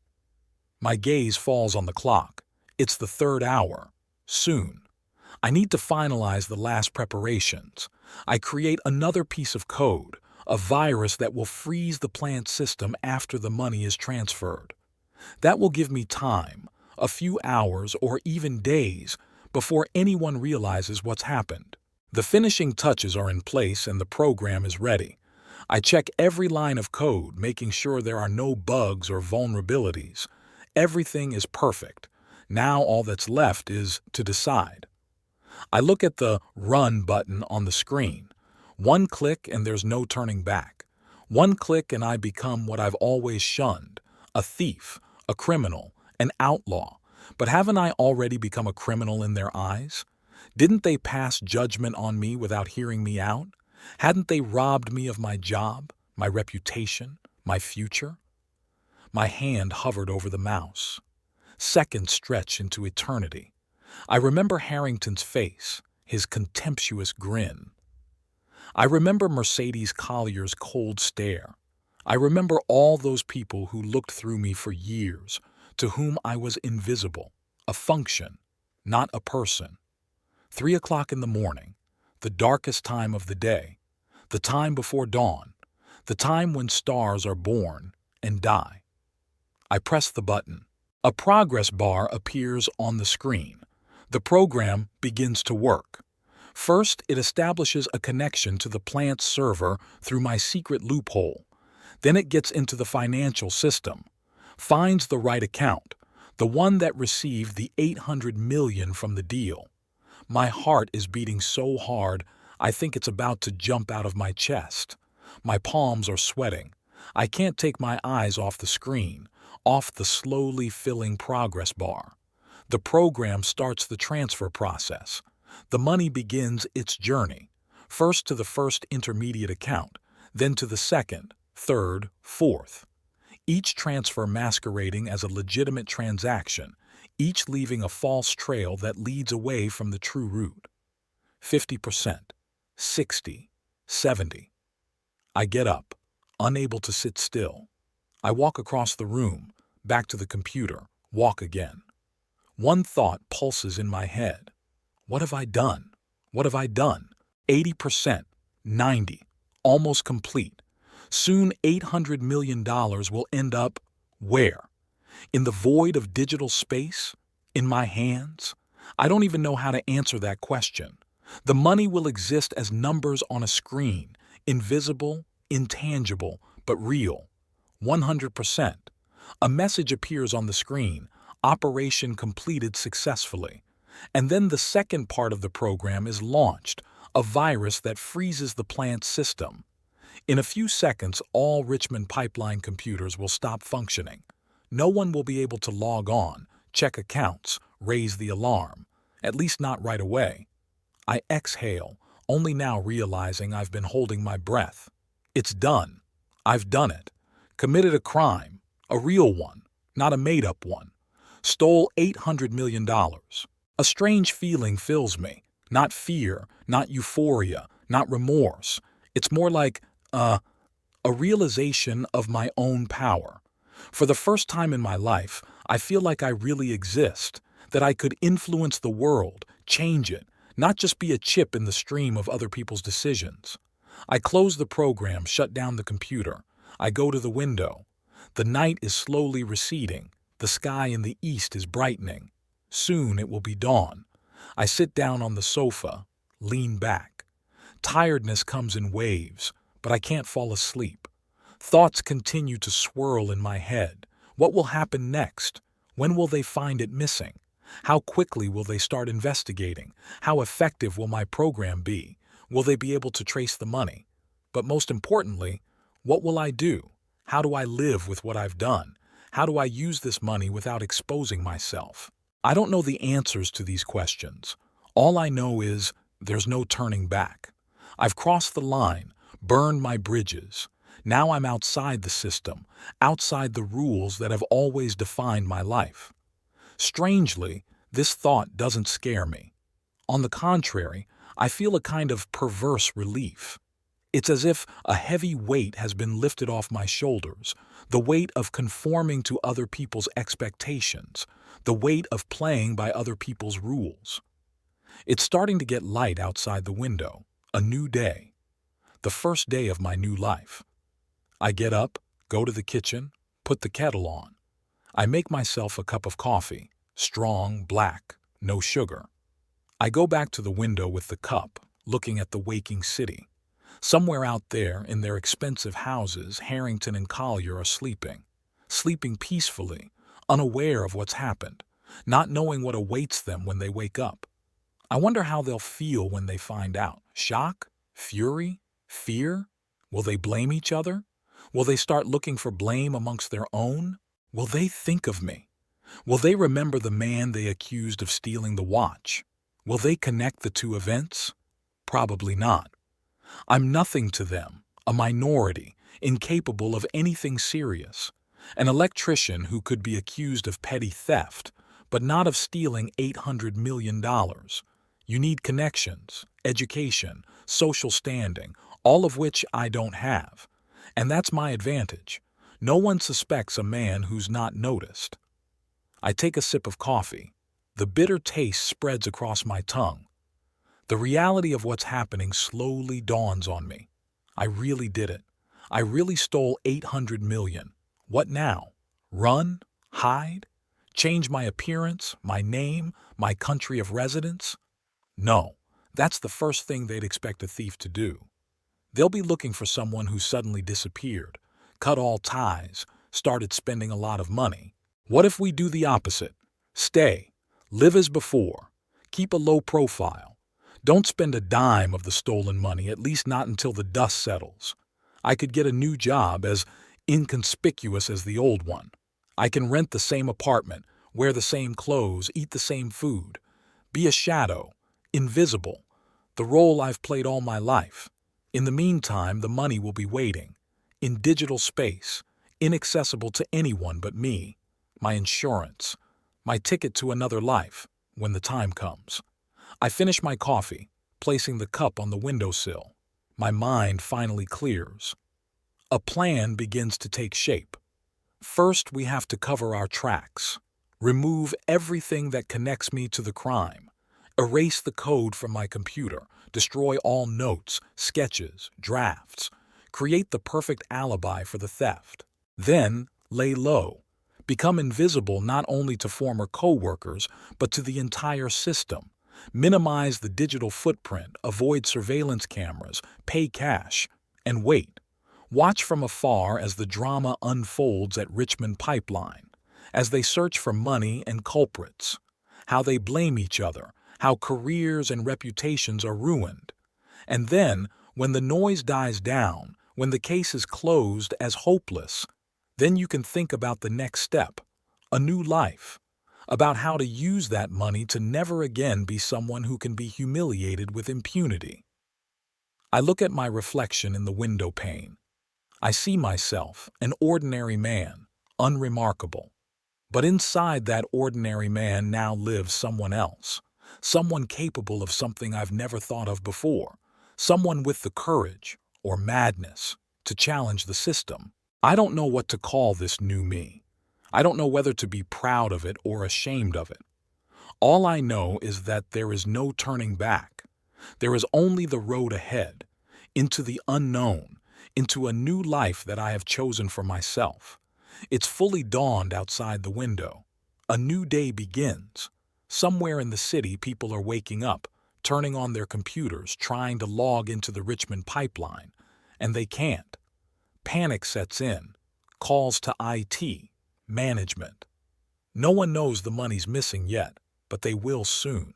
My gaze falls on the clock. It's the third hour. Soon. I need to finalize the last preparations. I create another piece of code, a virus that will freeze the plant system after the money is transferred. That will give me time, a few hours or even days, before anyone realizes what's happened. The finishing touches are in place and the program is ready. I check every line of code, making sure there are no bugs or vulnerabilities. Everything is perfect. Now all that's left is to decide. I look at the Run button on the screen. One click and there's no turning back. One click and I become what I've always shunned, a thief, a criminal, an outlaw. But haven't I already become a criminal in their eyes? Didn't they pass judgment on me without hearing me out? Hadn't they robbed me of my job, my reputation, my future? My hand hovered over the mouse. Seconds stretch into eternity. I remember Harrington's face, his contemptuous grin. I remember Mercedes Collier's cold stare. I remember all those people who looked through me for years, to whom I was invisible, a function, not a person. 3 o'clock in the morning, the darkest time of the day, the time before dawn, the time when stars are born and die. I press the button. A progress bar appears on the screen. The program begins to work. First, it establishes a connection to the plant's server through my secret loophole. Then it gets into the financial system, finds the right account, the one that received the $800 million from the deal. My heart is beating so hard, I think it's about to jump out of my chest. My palms are sweating. I can't take my eyes off the screen, off the slowly filling progress bar. The program starts the transfer process. The money begins its journey, first to the first intermediate account, then to the second, third, fourth. Each transfer masquerading as a legitimate transaction, each leaving a false trail that leads away from the true route. 50%, 60, 70. I get up, unable to sit still. I walk across the room, back to the computer, walk again. One thought pulses in my head. What have I done? What have I done? 80%, 90, almost complete. Soon $800 million will end up where? In the void of digital space? In my hands? I don't even know how to answer that question. The money will exist as numbers on a screen, invisible, intangible, but real. 100%. A message appears on the screen, operation completed successfully. And then the second part of the program is launched, a virus that freezes the plant's system. In a few seconds, all Richmond Pipeline computers will stop functioning. No one will be able to log on, check accounts, raise the alarm, at least not right away. I exhale, only now realizing I've been holding my breath. It's done. I've done it. Committed a crime, a real one, not a made-up one. Stole $800 million. A strange feeling fills me. Not fear, not euphoria, not remorse. It's more like a realization of my own power. For the first time in my life, I feel like I really exist, that I could influence the world, change it, not just be a chip in the stream of other people's decisions. I close the program, shut down the computer. I go to the window. The night is slowly receding. The sky in the east is brightening. Soon it will be dawn. I sit down on the sofa, lean back. Tiredness comes in waves, but I can't fall asleep. Thoughts continue to swirl in my head. What will happen next? When will they find it missing? How quickly will they start investigating? How effective will my program be? Will they be able to trace the money? But most importantly, what will I do? How do I live with what I've done? How do I use this money without exposing myself? I don't know the answers to these questions. All I know is there's no turning back. I've crossed the line, burned my bridges. Now I'm outside the system, outside the rules that have always defined my life. Strangely, this thought doesn't scare me. On the contrary, I feel a kind of perverse relief. It's as if a heavy weight has been lifted off my shoulders, the weight of conforming to other people's expectations, the weight of playing by other people's rules. It's starting to get light outside the window, a new day, the first day of my new life. I get up, go to the kitchen, put the kettle on. I make myself a cup of coffee, strong, black, no sugar. I go back to the window with the cup, looking at the waking city. Somewhere out there, in their expensive houses, Harrington and Collier are sleeping peacefully, unaware of what's happened, not knowing what awaits them when they wake up. I wonder how they'll feel when they find out. Shock? Fury? Fear? Will they blame each other? Will they start looking for blame amongst their own? Will they think of me? Will they remember the man they accused of stealing the watch? Will they connect the two events? Probably not. I'm nothing to them, a minority, incapable of anything serious, an electrician who could be accused of petty theft, but not of stealing $800 million. You need connections, education, social standing, all of which I don't have. And that's my advantage. No one suspects a man who's not noticed. I take a sip of coffee. The bitter taste spreads across my tongue. The reality of what's happening slowly dawns on me. I really did it. I really stole $800 million. What now? Run? Hide? Change my appearance, my name, my country of residence? No, that's the first thing they'd expect a thief to do. They'll be looking for someone who suddenly disappeared, cut all ties, started spending a lot of money. What if we do the opposite? Stay, live as before, keep a low profile. Don't spend a dime of the stolen money, at least not until the dust settles. I could get a new job as inconspicuous as the old one. I can rent the same apartment, wear the same clothes, eat the same food. Be a shadow, invisible, the role I've played all my life. In the meantime, the money will be waiting, in digital space, inaccessible to anyone but me, my insurance, my ticket to another life, when the time comes. I finish my coffee, placing the cup on the windowsill. My mind finally clears. A plan begins to take shape. First, we have to cover our tracks, remove everything that connects me to the crime, erase the code from my computer, destroy all notes, sketches, drafts, create the perfect alibi for the theft. Then, lay low, become invisible not only to former co-workers, but to the entire system. Minimize the digital footprint, avoid surveillance cameras, pay cash, and wait. Watch from afar as the drama unfolds at Richmond Pipeline, as they search for money and culprits, how they blame each other, how careers and reputations are ruined. And then, when the noise dies down, when the case is closed as hopeless, then you can think about the next step, a new life, about how to use that money to never again be someone who can be humiliated with impunity. I look at my reflection in the window pane. I see myself, an ordinary man, unremarkable. But inside that ordinary man now lives someone else, someone capable of something I've never thought of before, someone with the courage, or madness, to challenge the system. I don't know what to call this new me. I don't know whether to be proud of it or ashamed of it. All I know is that there is no turning back. There is only the road ahead, into the unknown, into a new life that I have chosen for myself. It's fully dawned outside the window. A new day begins. Somewhere in the city, people are waking up, turning on their computers, trying to log into the Richmond Pipeline, and they can't. Panic sets in, calls to IT, management. No one knows the money's missing yet, but they will soon.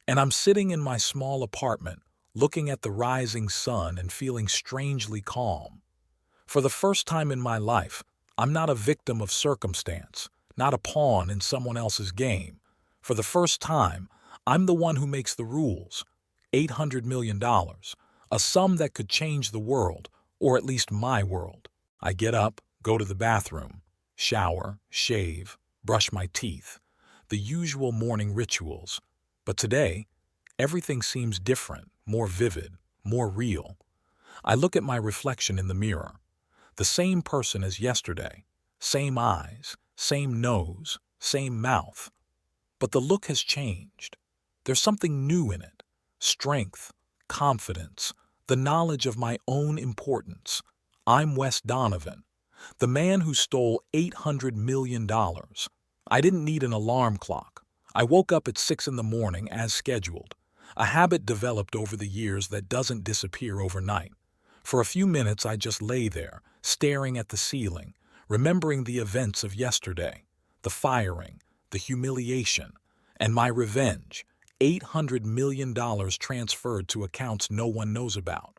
And I'm sitting in my small apartment, looking at the rising sun and feeling strangely calm. For the first time in my life, I'm not a victim of circumstance, not a pawn in someone else's game. For the first time, I'm the one who makes the rules. $800 million, a sum that could change the world, or at least my world. I get up, go to the bathroom, shower, shave, brush my teeth, the usual morning rituals. But today, Everything seems different, more vivid, more real. I look at my reflection in the mirror. The same person as yesterday. Same eyes, same nose, same mouth. But the look has changed. There's something new in it. Strength, confidence, the knowledge of my own importance. I'm Wes Donovan, the man who stole $800 million. I didn't need an alarm clock. I woke up at 6 in the morning as scheduled, a habit developed over the years that doesn't disappear overnight. For a few minutes I just lay there, staring at the ceiling, remembering the events of yesterday, the firing, the humiliation, and my revenge, $800 million transferred to accounts no one knows about.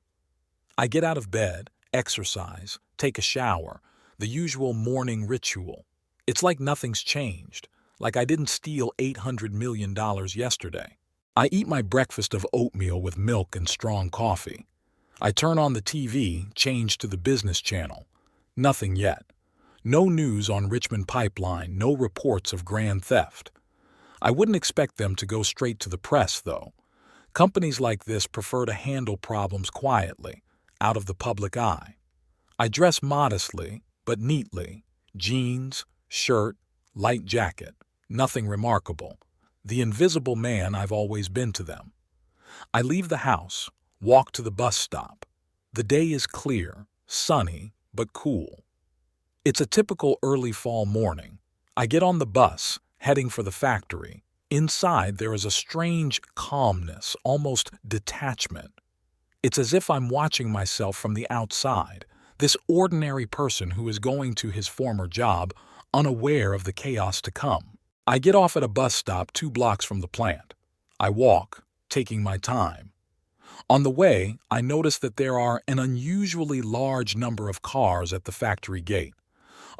I get out of bed, exercise, take a shower, the usual morning ritual. It's like nothing's changed, like I didn't steal $800 million yesterday. I eat my breakfast of oatmeal with milk and strong coffee. I turn on the TV, change to the business channel. Nothing yet. No news on Richmond Pipeline, no reports of grand theft. I wouldn't expect them to go straight to the press, though. Companies like this prefer to handle problems quietly, out of the public eye. I dress modestly, but neatly. Jeans, shirt, light jacket. Nothing remarkable. The invisible man I've always been to them. I leave the house, walk to the bus stop. The day is clear, sunny, but cool. It's a typical early fall morning. I get on the bus, heading for the factory. Inside there is a strange calmness, almost detachment. It's as if I'm watching myself from the outside, this ordinary person who is going to his former job, unaware of the chaos to come. I get off at a bus stop 2 blocks from the plant. I walk, taking my time. On the way, I notice that there are an unusually large number of cars at the factory gate.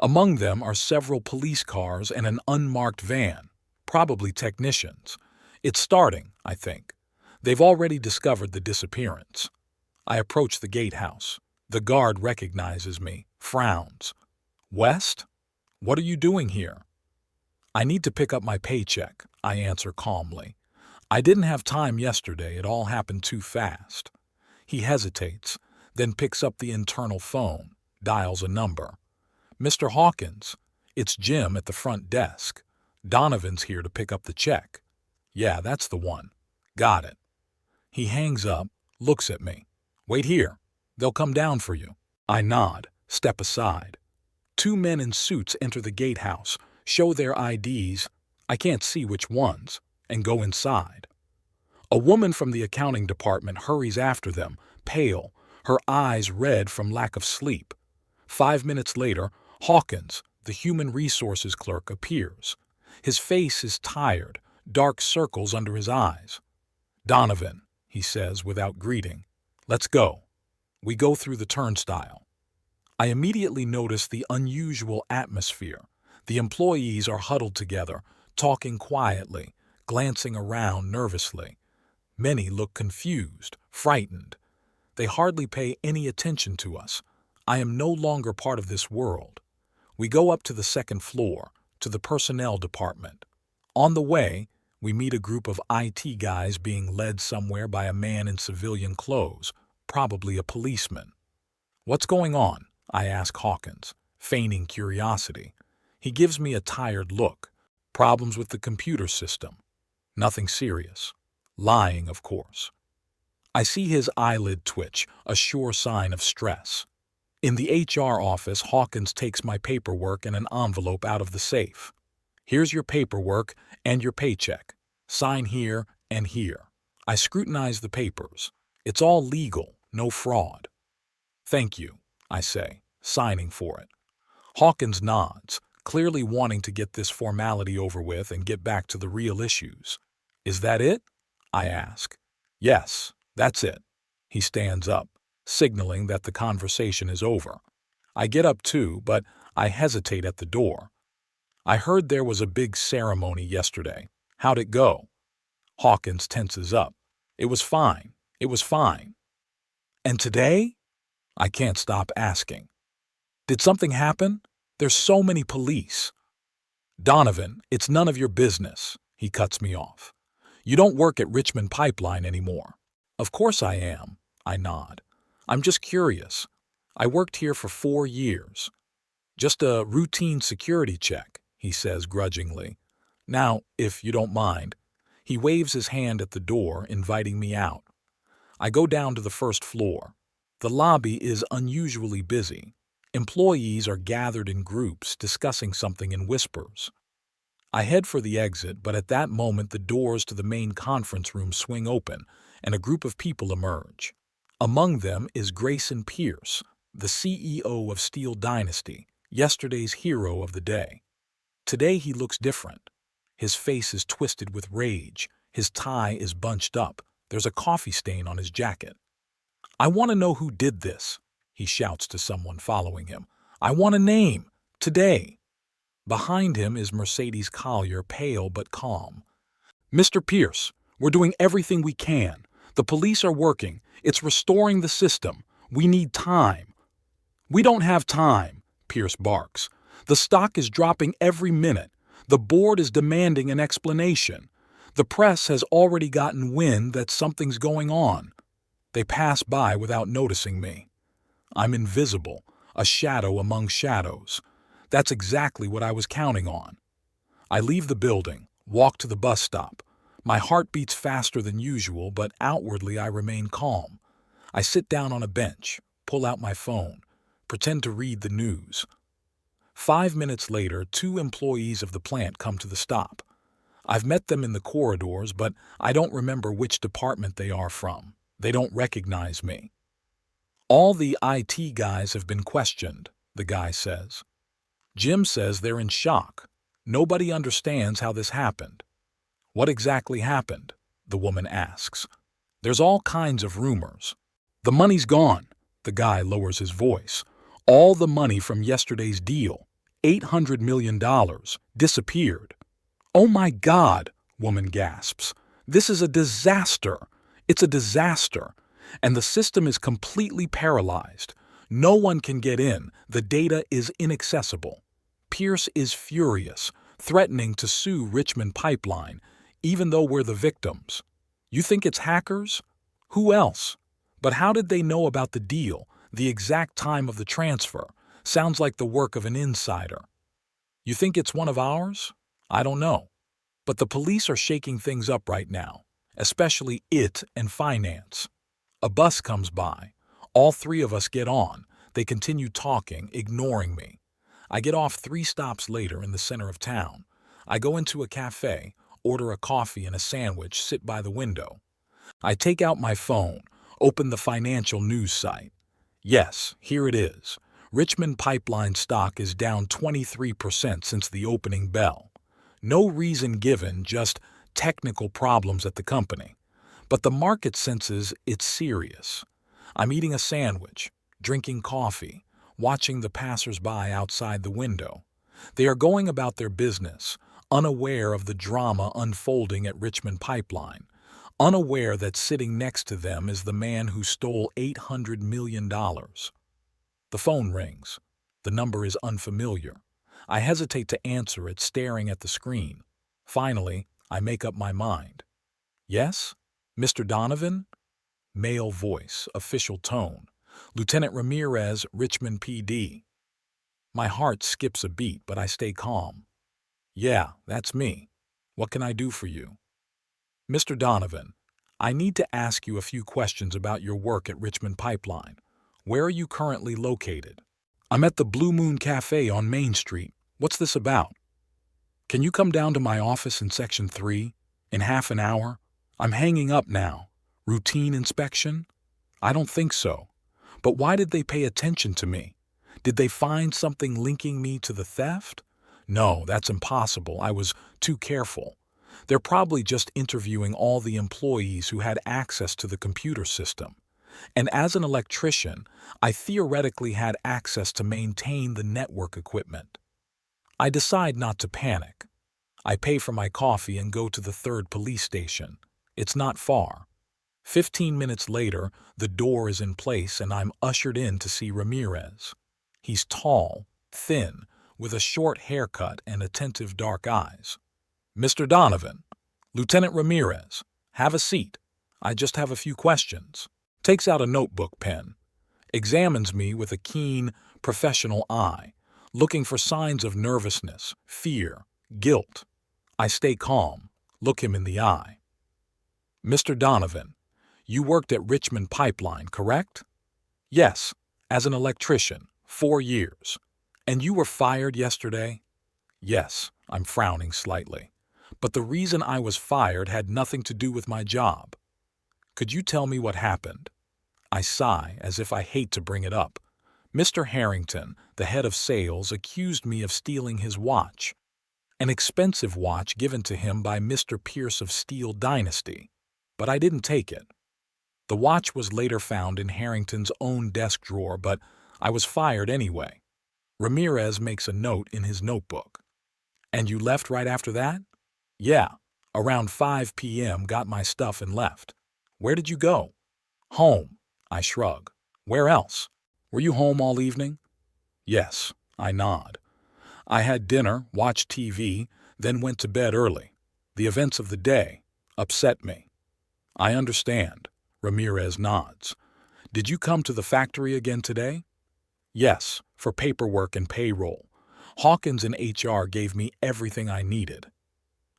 Among them are several police cars and an unmarked van, probably technicians. It's starting, I think. They've already discovered the disappearance. I approach the gatehouse. The guard recognizes me, frowns. "West? What are you doing here?" "I need to pick up my paycheck," I answer calmly. "I didn't have time yesterday, it all happened too fast." He hesitates, then picks up the internal phone, dials a number. "Mr. Hawkins, it's Jim at the front desk. Donovan's here to pick up the check." "Yeah, that's the one. Got it." He hangs up, looks at me. "Wait here. They'll come down for you." I nod, step aside. 2 men in suits enter the gatehouse, show their IDs, I can't see which ones, and go inside. A woman from the accounting department hurries after them, pale, her eyes red from lack of sleep. 5 minutes later, Hawkins, the human resources clerk, appears. His face is tired, dark circles under his eyes. "Donovan," he says without greeting. "Let's go." We go through the turnstile. I immediately notice the unusual atmosphere. The employees are huddled together, talking quietly, glancing around nervously. Many look confused, frightened. They hardly pay any attention to us. I am no longer part of this world. We go up to the 2nd floor, to the personnel department. On the way, we meet a group of IT guys being led somewhere by a man in civilian clothes, probably a policeman. "What's going on?" I ask Hawkins, feigning curiosity. He gives me a tired look. "Problems with the computer system." "Nothing serious." Lying, of course. I see his eyelid twitch, a sure sign of stress. In the HR office, Hawkins takes my paperwork and an envelope out of the safe. "Here's your paperwork and your paycheck. Sign here and here." I scrutinize the papers. It's all legal, no fraud. "Thank you," I say, signing for it. Hawkins nods, clearly wanting to get this formality over with and get back to the real issues. "Is that it?" I ask. "Yes, that's it." He stands up, signaling that the conversation is over. I get up too, but I hesitate at the door. "I heard there was a big ceremony yesterday. How'd it go?" Hawkins tenses up. "It was fine. It was fine." "And today?" I can't stop asking. "Did something happen? There's so many police." "Donovan, it's none of your business," he cuts me off. "You don't work at Richmond Pipeline anymore." "Of course I am," I nod. "I'm just curious. I worked here for 4 years." "Just a routine security check," he says grudgingly. "Now, if you don't mind." He waves his hand at the door, inviting me out. I go down to the first floor. The lobby is unusually busy. Employees are gathered in groups, discussing something in whispers. I head for the exit, but at that moment the doors to the main conference room swing open, and a group of people emerge. Among them is Grayson Pierce, the CEO of Steel Dynasty, yesterday's hero of the day. Today he looks different. His face is twisted with rage, his tie is bunched up, there's a coffee stain on his jacket. "I want to know who did this," he shouts to someone following him. "I want a name, today." Behind him is Mercedes Collier, pale but calm. "Mr. Pierce, we're doing everything we can. The police are working. It's restoring the system. We need time." "We don't have time," Pierce barks. "The stock is dropping every minute. The board is demanding an explanation. The press has already gotten wind that something's going on." They pass by without noticing me. I'm invisible, a shadow among shadows. That's exactly what I was counting on. I leave the building, walk to the bus stop. My heart beats faster than usual, but outwardly I remain calm. I sit down on a bench, pull out my phone, pretend to read the news. 5 minutes later, 2 employees of the plant come to the stop. I've met them in the corridors, but I don't remember which department they are from. They don't recognize me. "All the IT guys have been questioned," the guy says. Jim says they're in shock. Nobody understands how this happened. "What exactly happened?" the woman asks. "There's all kinds of rumors." "The money's gone," the guy lowers his voice. "All the money from yesterday's deal, $800 million, disappeared." "Oh my God," woman gasps. "This is a disaster. It's a disaster. And the system is completely paralyzed. No one can get in. The data is inaccessible." Pierce is furious, threatening to sue Richmond Pipeline, even though we're the victims. "You think it's hackers? Who else? But how did they know about the deal, the exact time of the transfer? Sounds like the work of an insider." "You think it's one of ours? I don't know. But the police are shaking things up right now, especially IT and finance." A bus comes by. All 3 of us get on. They continue talking, ignoring me. I get off 3 stops later in the center of town. I go into a cafe, order a coffee and a sandwich, sit by the window. I take out my phone, open the financial news site. Yes, here it is. Richmond Pipeline stock is down 23% since the opening bell. No reason given, just technical problems at the company. But the market senses it's serious. I'm eating a sandwich, drinking coffee, watching the passers-by outside the window. They are going about their business, unaware of the drama unfolding at Richmond Pipeline, unaware that sitting next to them is the man who stole $800 million. The phone rings. The number is unfamiliar. I hesitate to answer it, staring at the screen. Finally, I make up my mind. "Yes? Mr. Donovan?" Male voice, official tone. "Lieutenant Ramirez, Richmond PD." My heart skips a beat, but I stay calm. "Yeah, that's me. What can I do for you?" "Mr. Donovan, I need to ask you a few questions about your work at Richmond Pipeline. Where are you currently located?" "I'm at the Blue Moon Cafe on Main Street. What's this about?" "Can you come down to my office in Section 3? In half an hour? I'm hanging up now. Routine inspection?" "I don't think so. But why did they pay attention to me? Did they find something linking me to the theft?" "No, that's impossible. I was too careful. They're probably just interviewing all the employees who had access to the computer system. And as an electrician, I theoretically had access to maintain the network equipment." I decide not to panic. I pay for my coffee and go to the 3rd police station. It's not far. 15 minutes later, the door is in place and I'm ushered in to see Ramirez. He's tall, thin, with a short haircut and attentive dark eyes. "Mr. Donovan." Lieutenant Ramirez, have a seat. I just have a few questions. Takes out a notebook pen. Examines me with a keen, professional eye, looking for signs of nervousness, fear, guilt. I stay calm, look him in the eye. Mr. Donovan, you worked at Richmond Pipeline, correct? Yes, as an electrician, 4 years. And you were fired yesterday? Yes, I'm frowning slightly. But the reason I was fired had nothing to do with my job. Could you tell me what happened? I sigh as if I hate to bring it up. Mr. Harrington, the head of sales, accused me of stealing his watch. An expensive watch given to him by Mr. Pierce of Steel Dynasty. But I didn't take it. The watch was later found in Harrington's own desk drawer, but I was fired anyway. Ramirez makes a note in his notebook. And you left right after that? Yeah, around 5 p.m. got my stuff and left. Where did you go? Home. I shrug. Where else? Were you home all evening? Yes, I nod. I had dinner, watched TV, then went to bed early. The events of the day upset me. I understand. Ramirez nods. Did you come to the factory again today? Yes, for paperwork and payroll. Hawkins and HR gave me everything I needed.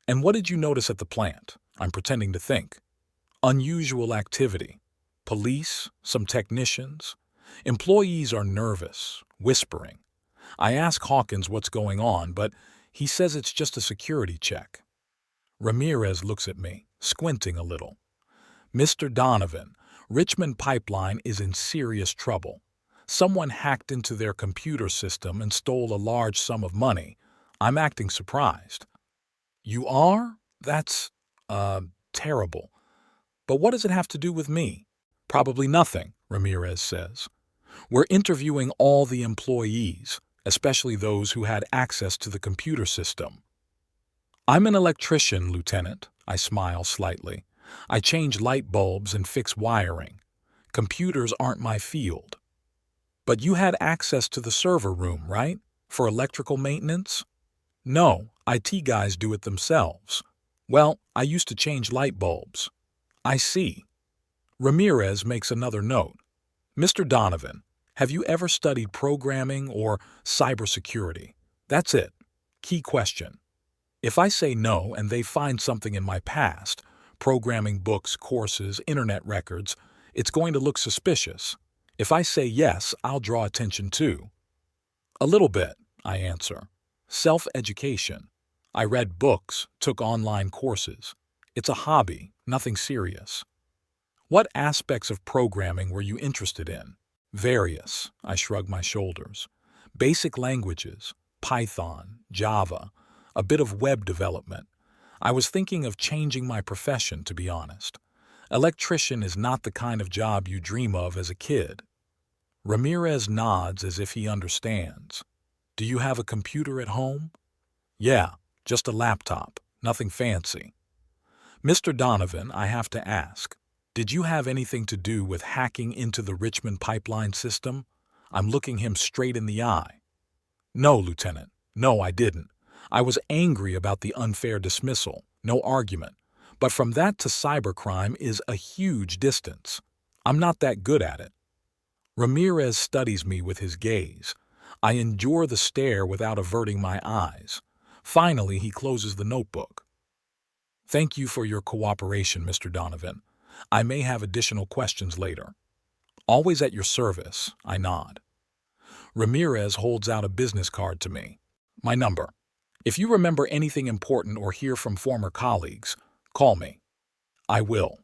And what did you notice at the plant? I'm pretending to think. Unusual activity. Police, some technicians. Employees are nervous, whispering. I ask Hawkins what's going on, but he says it's just a security check. Ramirez looks at me, squinting a little. Mr. Donovan, Richmond Pipeline is in serious trouble. Someone hacked into their computer system and stole a large sum of money. I'm acting surprised. You are? That's, terrible. But what does it have to do with me? Probably nothing, Ramirez says. We're interviewing all the employees, especially those who had access to the computer system. I'm an electrician, Lieutenant. I smile slightly. I change light bulbs and fix wiring. Computers aren't my field. But you had access to the server room, right? For electrical maintenance? No, IT guys do it themselves. Well, I used to change light bulbs. I see. Ramirez makes another note. Mr. Donovan, have you ever studied programming or cybersecurity? That's it. Key question. If I say no and they find something in my past, programming books, courses, internet records, it's going to look suspicious. If I say yes, I'll draw attention too. A little bit, I answer. Self-education. I read books, took online courses. It's a hobby, nothing serious. What aspects of programming were you interested in? Various. I shrug my shoulders. Basic languages, Python, Java, a bit of web development. I was thinking of changing my profession, to be honest. Electrician is not the kind of job you dream of as a kid. Ramirez nods as if he understands. Do you have a computer at home? Yeah, just a laptop, nothing fancy. Mr. Donovan, I have to ask, did you have anything to do with hacking into the Richmond Pipeline system? I'm looking him straight in the eye. No, Lieutenant. No, I didn't. I was angry about the unfair dismissal, no argument. But from that to cybercrime is a huge distance. I'm not that good at it. Ramirez studies me with his gaze. I endure the stare without averting my eyes. Finally, he closes the notebook. Thank you for your cooperation, Mr. Donovan. I may have additional questions later. Always at your service, I nod. Ramirez holds out a business card to me. My number. If you remember anything important or hear from former colleagues, call me. I will.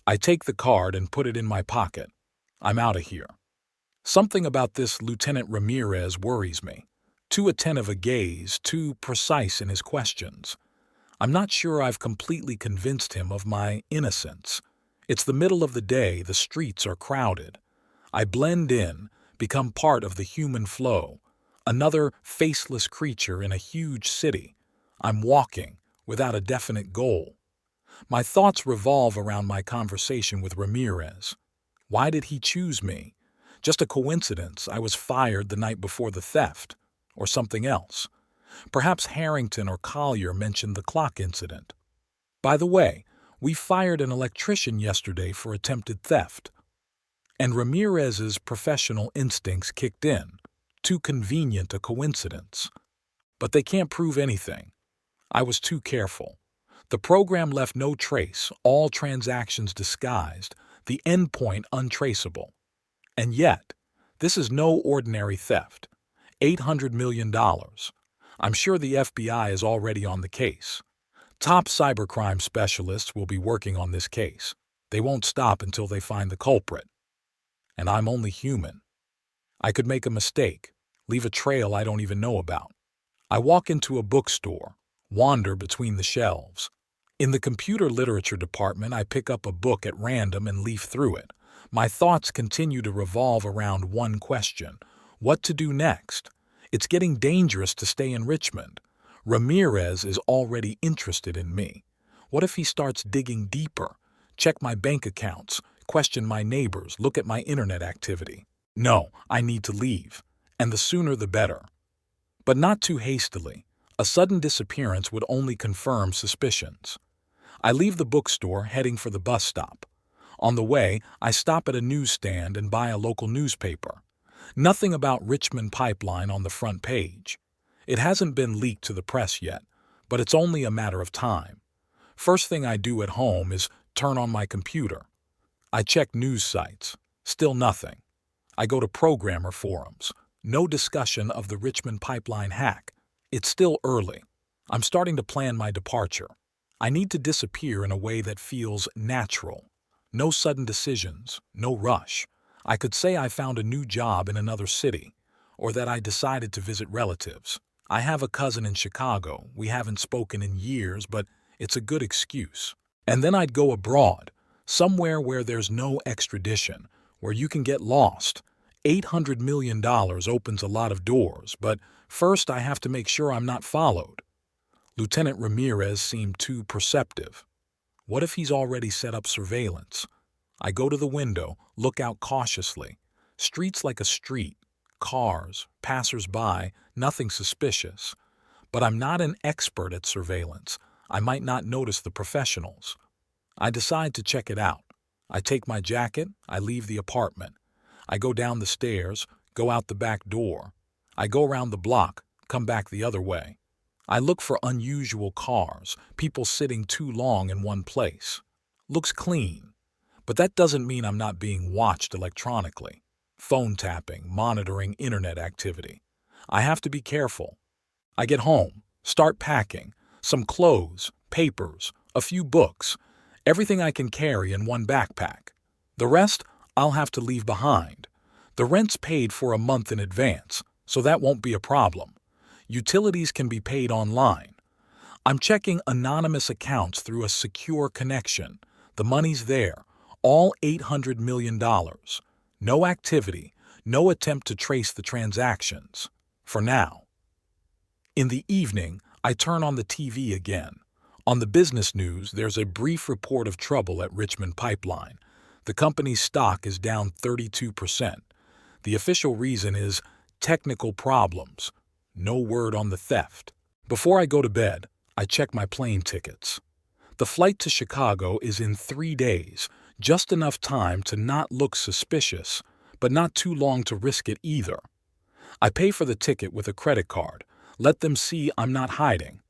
I take the card and put it in my pocket. I'm out of here. Something about this Lieutenant Ramirez worries me. Too attentive a gaze, too precise in his questions. I'm not sure I've completely convinced him of my innocence. It's the middle of the day, the streets are crowded. I blend in, become part of the human flow, another faceless creature in a huge city. I'm walking, without a definite goal. My thoughts revolve around my conversation with Ramirez. Why did he choose me? Just a coincidence I was fired the night before the theft, or something else. Perhaps Harrington or Collier mentioned the clock incident. By the way, we fired an electrician yesterday for attempted theft. And Ramirez's professional instincts kicked in. Too convenient a coincidence. But they can't prove anything. I was too careful. The program left no trace, all transactions disguised, the endpoint untraceable. And yet, this is no ordinary theft. $800 million. I'm sure the FBI is already on the case. Top cybercrime specialists will be working on this case. They won't stop until they find the culprit. And I'm only human. I could make a mistake, leave a trail I don't even know about. I walk into a bookstore, wander between the shelves. In the computer literature department, I pick up a book at random and leaf through it. My thoughts continue to revolve around one question: what to do next? It's getting dangerous to stay in Richmond. Ramirez is already interested in me. What if he starts digging deeper? Check my bank accounts, question my neighbors, look at my internet activity. No, I need to leave, and the sooner the better. But not too hastily. A sudden disappearance would only confirm suspicions. I leave the bookstore, heading for the bus stop. On the way, I stop at a newsstand and buy a local newspaper. Nothing about Richmond Pipeline on the front page. It hasn't been leaked to the press yet, but it's only a matter of time. First thing I do at home is turn on my computer. I check news sites. Still nothing. I go to programmer forums. No discussion of the Richmond Pipeline hack. It's still early. I'm starting to plan my departure. I need to disappear in a way that feels natural. No sudden decisions, no rush. I could say I found a new job in another city, or that I decided to visit relatives. I have a cousin in Chicago. We haven't spoken in years, but it's a good excuse. And then I'd go abroad, somewhere where there's no extradition, where you can get lost. $800 million opens a lot of doors, but first I have to make sure I'm not followed. Lieutenant Ramirez seemed too perceptive. What if he's already set up surveillance? I go to the window, look out cautiously. Streets like a street, cars, passers-by, nothing suspicious. But I'm not an expert at surveillance. I might not notice the professionals. I decide to check it out. I take my jacket, I leave the apartment. I go down the stairs, go out the back door. I go around the block, come back the other way. I look for unusual cars, people sitting too long in one place. Looks clean. But that doesn't mean I'm not being watched electronically. Phone tapping, monitoring internet activity. I have to be careful. I get home, start packing. Some clothes, papers, a few books. Everything I can carry in one backpack. The rest, I'll have to leave behind. The rent's paid for a month in advance, so that won't be a problem. Utilities can be paid online. I'm checking anonymous accounts through a secure connection. The money's there, all $800 million. No activity, no attempt to trace the transactions. For now. In the evening, I turn on the TV again. On the business news, there's a brief report of trouble at Richmond Pipeline. The company's stock is down 32%. The official reason is technical problems. No word on the theft. Before I go to bed, I check my plane tickets. The flight to Chicago is in 3 days, just enough time to not look suspicious, but not too long to risk it either. I pay for the ticket with a credit card. Let them see I'm not hiding.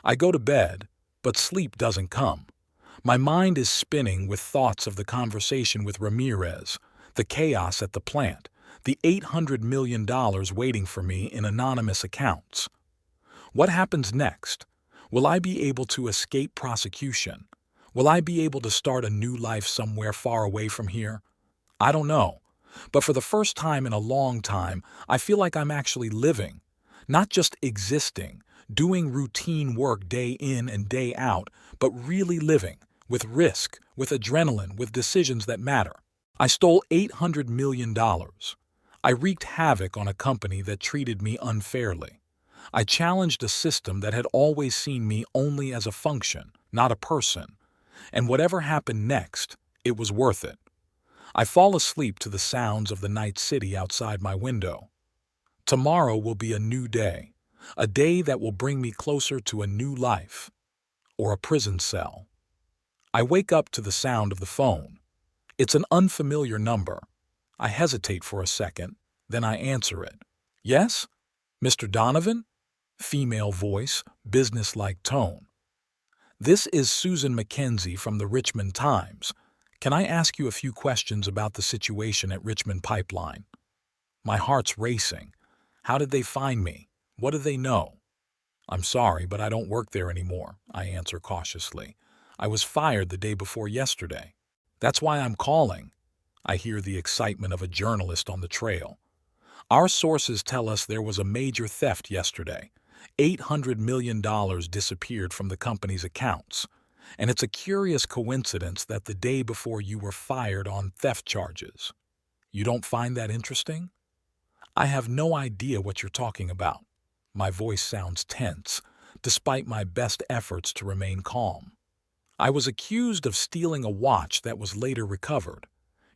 I go to bed, but sleep doesn't come. My mind is spinning with thoughts of the conversation with Ramirez, the chaos at the plant, the $800 million waiting for me in anonymous accounts. What happens next? Will I be able to escape prosecution? Will I be able to start a new life somewhere far away from here? I don't know. But for the first time in a long time, I feel like I'm actually living, not just existing, doing routine work day in and day out, but really living, with risk, with adrenaline, with decisions that matter. I stole $800 million. I wreaked havoc on a company that treated me unfairly. I challenged a system that had always seen me only as a function, not a person. And whatever happened next, it was worth it. I fall asleep to the sounds of the night city outside my window. Tomorrow will be a new day, a day that will bring me closer to a new life, or a prison cell. I wake up to the sound of the phone. It's an unfamiliar number. I hesitate for a second, then I answer it. Yes? Mr. Donovan? Female voice, businesslike tone. This is Susan McKenzie from the Richmond Times. Can I ask you a few questions about the situation at Richmond Pipeline? My heart's racing. How did they find me? What do they know? I'm sorry, but I don't work there anymore, I answer cautiously. I was fired the day before yesterday. That's why I'm calling. I hear the excitement of a journalist on the trail. Our sources tell us there was a major theft yesterday. $800 million disappeared from the company's accounts. And it's a curious coincidence that the day before you were fired on theft charges. You don't find that interesting? I have no idea what you're talking about. My voice sounds tense, despite my best efforts to remain calm. I was accused of stealing a watch that was later recovered.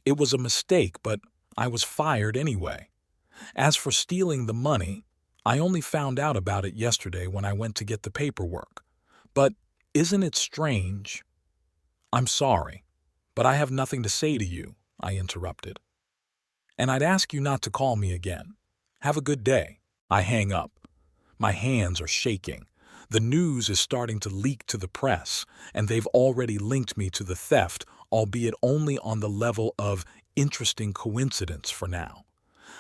It was a mistake, but I was fired anyway. As for stealing the money, I only found out about it yesterday when I went to get the paperwork. But isn't it strange? I'm sorry, but I have nothing to say to you, I interrupted. And I'd ask you not to call me again. Have a good day. I hang up. My hands are shaking. The news is starting to leak to the press, and they've already linked me to the theft, albeit only on the level of interesting coincidence for now.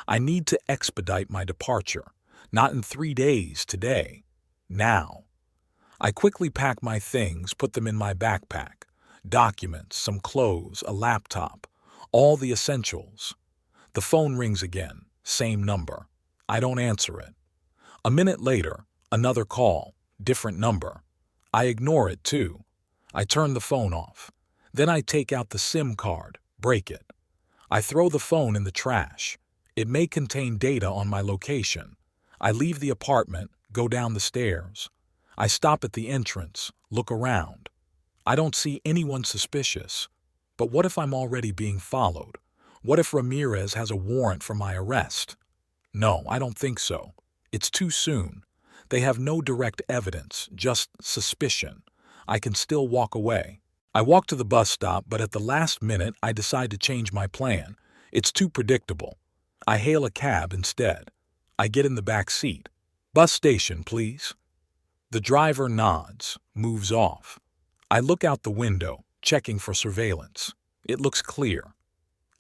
I need to expedite my departure, not in 3 days, today, now. I quickly pack my things, put them in my backpack, documents, some clothes, a laptop, all the essentials. The phone rings again, same number. I don't answer it. A minute later, another call, different number. I ignore it too. I turn the phone off. Then I take out the SIM card, break it. I throw the phone in the trash. It may contain data on my location. I leave the apartment, go down the stairs. I stop at the entrance, look around. I don't see anyone suspicious. But what if I'm already being followed? What if Ramirez has a warrant for my arrest? No, I don't think so. It's too soon. They have no direct evidence, just suspicion. I can still walk away. I walk to the bus stop, but at the last minute I decide to change my plan. It's too predictable. I hail a cab instead. I get in the back seat. Bus station, please. The driver nods, moves off. I look out the window, checking for surveillance. It looks clear.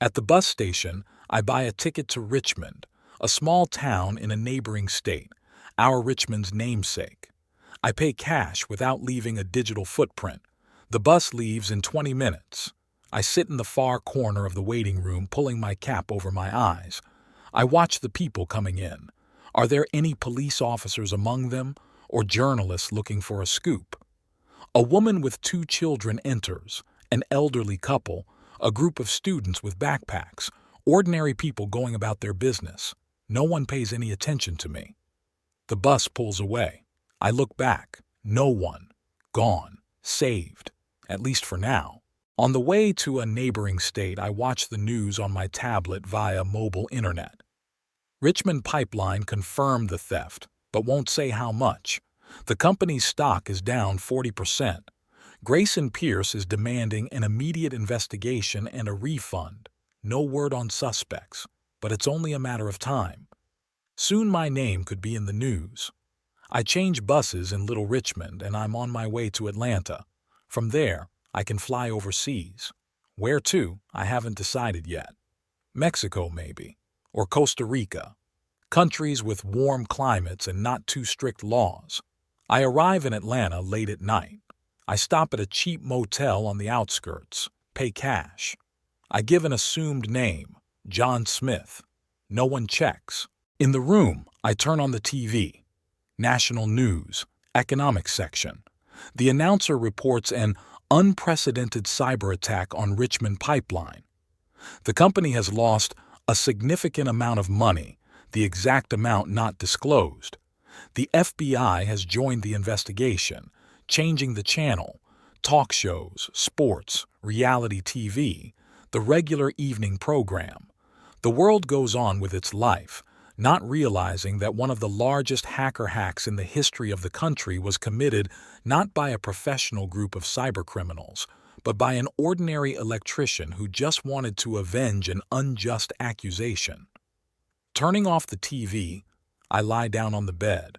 At the bus station, I buy a ticket to Richmond, a small town in a neighboring state, our Richmond's namesake. I pay cash without leaving a digital footprint. The bus leaves in 20 minutes. I sit in the far corner of the waiting room, pulling my cap over my eyes. I watch the people coming in. Are there any police officers among them, or journalists looking for a scoop? A woman with 2 children enters, an elderly couple, a group of students with backpacks, ordinary people going about their business. No one pays any attention to me. The bus pulls away. I look back. No one. Gone. Saved. At least for now. On the way to a neighboring state, I watch the news on my tablet via mobile internet. Richmond Pipeline confirmed the theft, but won't say how much. The company's stock is down 40%. Grayson Pierce is demanding an immediate investigation and a refund. No word on suspects, but it's only a matter of time. Soon my name could be in the news. I change buses in Little Richmond and I'm on my way to Atlanta. From there, I can fly overseas. Where to, I haven't decided yet. Mexico, maybe, or Costa Rica. Countries with warm climates and not too strict laws. I arrive in Atlanta late at night. I stop at a cheap motel on the outskirts, pay cash. I give an assumed name, John Smith. No one checks. In the room, I turn on the TV. National news, economics section. The announcer reports an unprecedented cyber attack on Richmond Pipeline. The company has lost a significant amount of money, the exact amount not disclosed. The FBI has joined the investigation, changing the channel, talk shows, sports, reality TV, the regular evening program. The world goes on with its life, not realizing that one of the largest hacker hacks in the history of the country was committed not by a professional group of cybercriminals, but by an ordinary electrician who just wanted to avenge an unjust accusation. Turning off the TV, I lie down on the bed.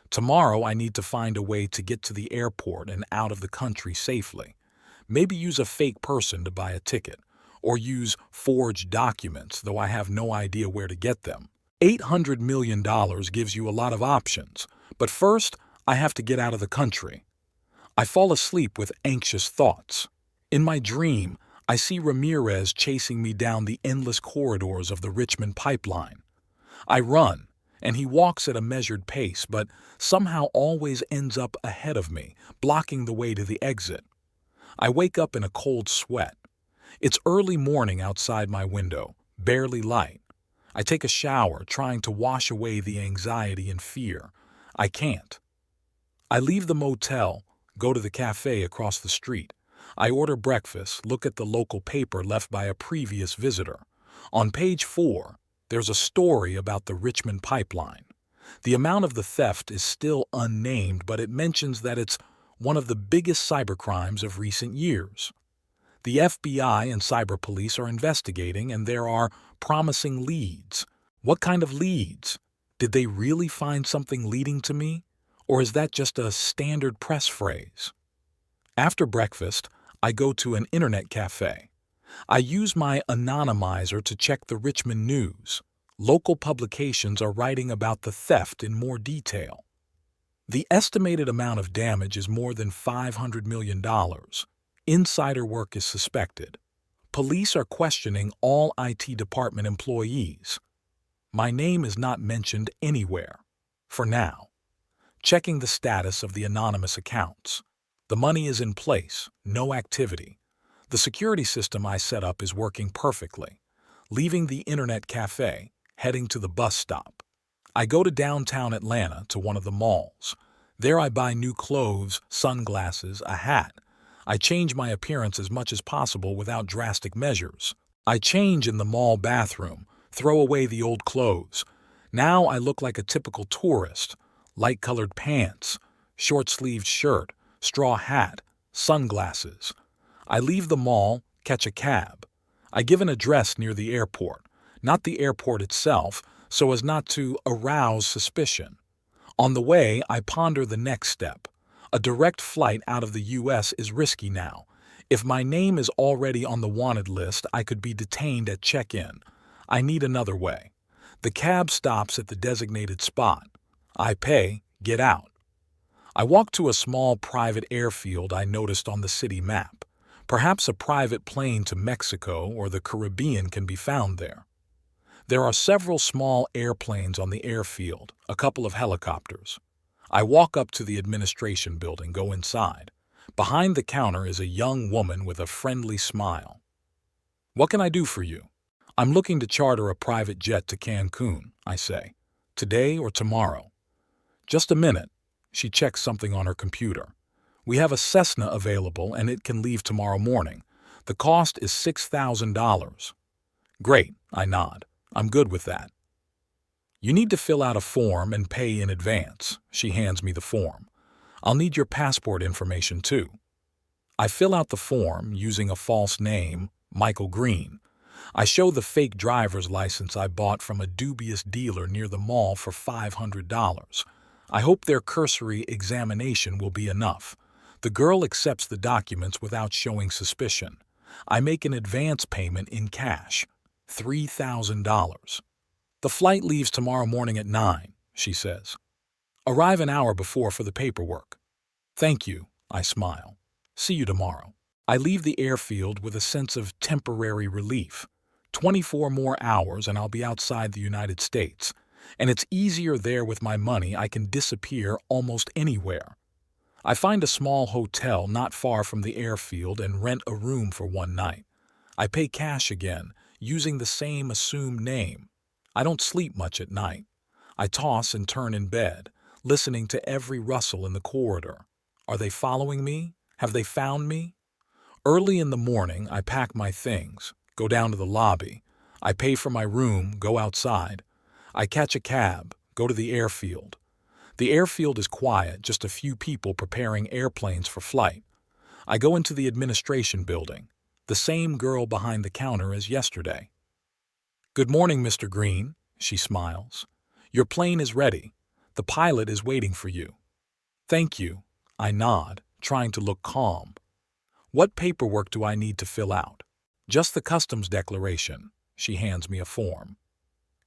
Tomorrow I need to find a way to get to the airport and out of the country safely. Maybe use a fake person to buy a ticket, or use forged documents, though I have no idea where to get them. $800 million gives you a lot of options, but first I have to get out of the country. I fall asleep with anxious thoughts. In my dream, I see Ramirez chasing me down the endless corridors of the Richmond pipeline. I run, and he walks at a measured pace, but somehow always ends up ahead of me, blocking the way to the exit. I wake up in a cold sweat. It's early morning outside my window, barely light. I take a shower, trying to wash away the anxiety and fear. I can't. I leave the motel, go to the cafe across the street. I order breakfast, look at the local paper left by a previous visitor. On page 4, there's a story about the Richmond pipeline. The amount of the theft is still unnamed, but it mentions that it's one of the biggest cybercrimes of recent years. The FBI and cyber police are investigating, and there are promising leads. What kind of leads? Did they really find something leading to me? Or is that just a standard press phrase? After breakfast, I go to an internet cafe. I use my anonymizer to check the Richmond news. Local publications are writing about the theft in more detail. The estimated amount of damage is more than $500 million. Insider work is suspected. Police are questioning all IT department employees. My name is not mentioned anywhere, for now. Checking the status of the anonymous accounts. The money is in place, no activity. The security system I set up is working perfectly. Leaving the internet cafe, heading to the bus stop. I go to downtown Atlanta to one of the malls. There I buy new clothes, sunglasses, a hat. I change my appearance as much as possible without drastic measures. I change in the mall bathroom, throw away the old clothes. Now I look like a typical tourist. Light-colored pants, short-sleeved shirt, straw hat, sunglasses. I leave the mall, catch a cab. I give an address near the airport, not the airport itself, so as not to arouse suspicion. On the way, I ponder the next step. A direct flight out of the U.S. is risky now. If my name is already on the wanted list, I could be detained at check-in. I need another way. The cab stops at the designated spot. I pay, get out. I walk to a small private airfield I noticed on the city map. Perhaps a private plane to Mexico or the Caribbean can be found there. There are several small airplanes on the airfield, a couple of helicopters. I walk up to the administration building, go inside. Behind the counter is a young woman with a friendly smile. "What can I do for you?" "I'm looking to charter a private jet to Cancun," I say. "Today or tomorrow?" "Just a minute." She checks something on her computer. "We have a Cessna available and it can leave tomorrow morning. The cost is $6,000. "Great," I nod. "I'm good with that." "You need to fill out a form and pay in advance." She hands me the form. "I'll need your passport information too." I fill out the form using a false name, Michael Green. I show the fake driver's license I bought from a dubious dealer near the mall for $500. I hope their cursory examination will be enough. The girl accepts the documents without showing suspicion. I make an advance payment in cash, $3,000. "The flight leaves tomorrow morning at 9, she says. "Arrive an hour before for the paperwork." "Thank you," I smile. "See you tomorrow." I leave the airfield with a sense of temporary relief. 24 more hours and I'll be outside the United States. And it's easier there with my money. I can disappear almost anywhere. I find a small hotel not far from the airfield and rent a room for one night. I pay cash again, using the same assumed name. I don't sleep much at night. I toss and turn in bed, listening to every rustle in the corridor. Are they following me? Have they found me? Early in the morning, I pack my things, go down to the lobby. I pay for my room, go outside. I catch a cab, go to the airfield. The airfield is quiet, just a few people preparing airplanes for flight. I go into the administration building, the same girl behind the counter as yesterday. "Good morning, Mr. Green," she smiles. "Your plane is ready. The pilot is waiting for you." "Thank you," I nod, trying to look calm. "What paperwork do I need to fill out?" "Just the customs declaration." She hands me a form.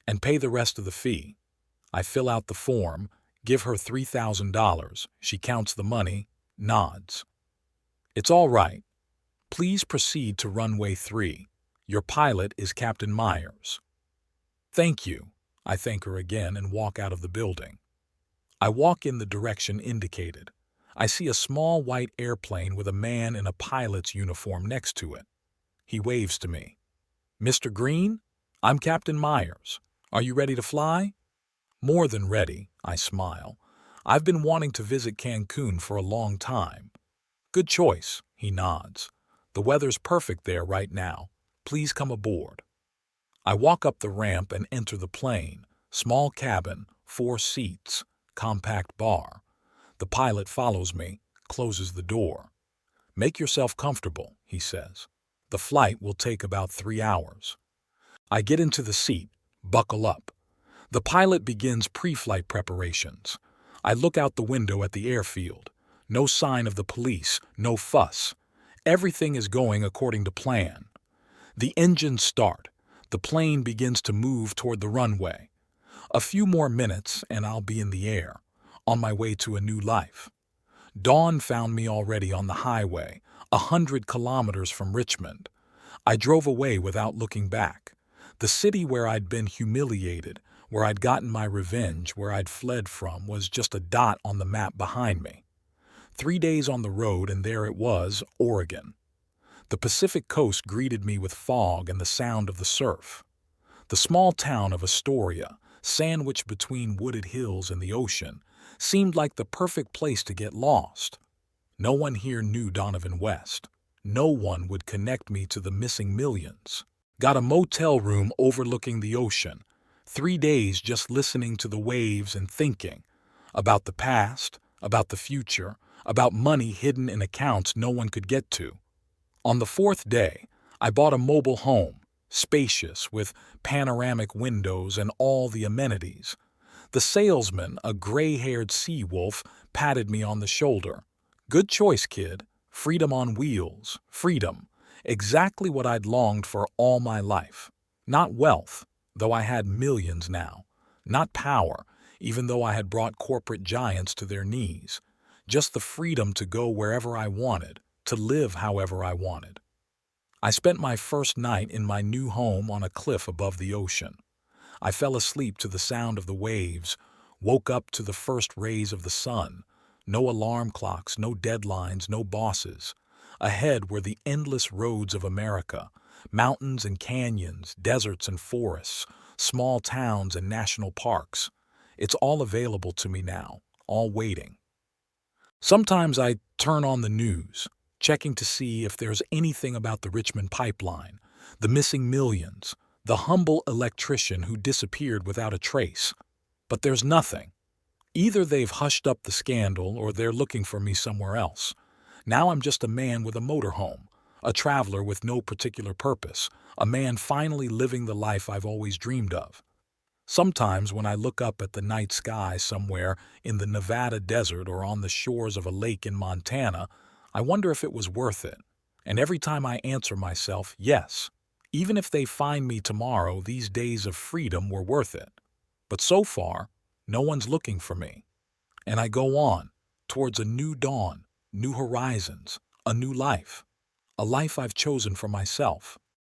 "And pay the rest of the fee." I fill out the form, give her $3,000. She counts the money, nods. "It's all right. Please proceed to runway 3. Your pilot is Captain Myers." "Thank you." I thank her again and walk out of the building. I walk in the direction indicated. I see a small white airplane with a man in a pilot's uniform next to it. He waves to me. "Mr. Green, I'm Captain Myers. Are you ready to fly?" "More than ready," I smile. "I've been wanting to visit Cancun for a long time." "Good choice," he nods. "The weather's perfect there right now. Please come aboard." I walk up the ramp and enter the plane. Small cabin, 4 seats, compact bar. The pilot follows me, closes the door. "Make yourself comfortable," he says. "The flight will take about 3 hours." I get into the seat, buckle up. The pilot begins pre-flight preparations. I look out the window at the airfield. No sign of the police, no fuss. Everything is going according to plan. The engines start. The plane begins to move toward the runway. A few more minutes and I'll be in the air, on my way to a new life. Dawn found me already on the highway, 100 kilometers from Richmond. I drove away without looking back. The city where I'd been humiliated, where I'd gotten my revenge, where I'd fled from, was just a dot on the map behind me. 3 days on the road and there it was, Oregon. The Pacific coast greeted me with fog and the sound of the surf. The small town of Astoria, sandwiched between wooded hills and the ocean, seemed like the perfect place to get lost. No one here knew Donovan West. No one would connect me to the missing millions. Got a motel room overlooking the ocean. 3 days just listening to the waves and thinking about the past, about the future, about money hidden in accounts no one could get to. On the 4th day, I bought a mobile home, spacious, with panoramic windows and all the amenities. The salesman, a gray-haired sea wolf, patted me on the shoulder. "Good choice, kid. Freedom on wheels. Freedom. Exactly what I'd longed for all my life. Not wealth, though I had millions now. Not power, even though I had brought corporate giants to their knees. Just the freedom to go wherever I wanted, to live however I wanted." I spent my first night in my new home on a cliff above the ocean. I fell asleep to the sound of the waves, woke up to the first rays of the sun. No alarm clocks, no deadlines, no bosses. Ahead were the endless roads of America, mountains and canyons, deserts and forests, small towns and national parks. It's all available to me now, all waiting. Sometimes I turn on the news, checking to see if there's anything about the Richmond pipeline, the missing millions, the humble electrician who disappeared without a trace. But there's nothing. Either they've hushed up the scandal or they're looking for me somewhere else. Now I'm just a man with a motorhome, a traveler with no particular purpose, a man finally living the life I've always dreamed of. Sometimes when I look up at the night sky somewhere in the Nevada desert or on the shores of a lake in Montana, I wonder if it was worth it. And every time I answer myself, yes. Even if they find me tomorrow, these days of freedom were worth it. But so far, no one's looking for me. And I go on, towards a new dawn, new horizons, a new life. A life I've chosen for myself.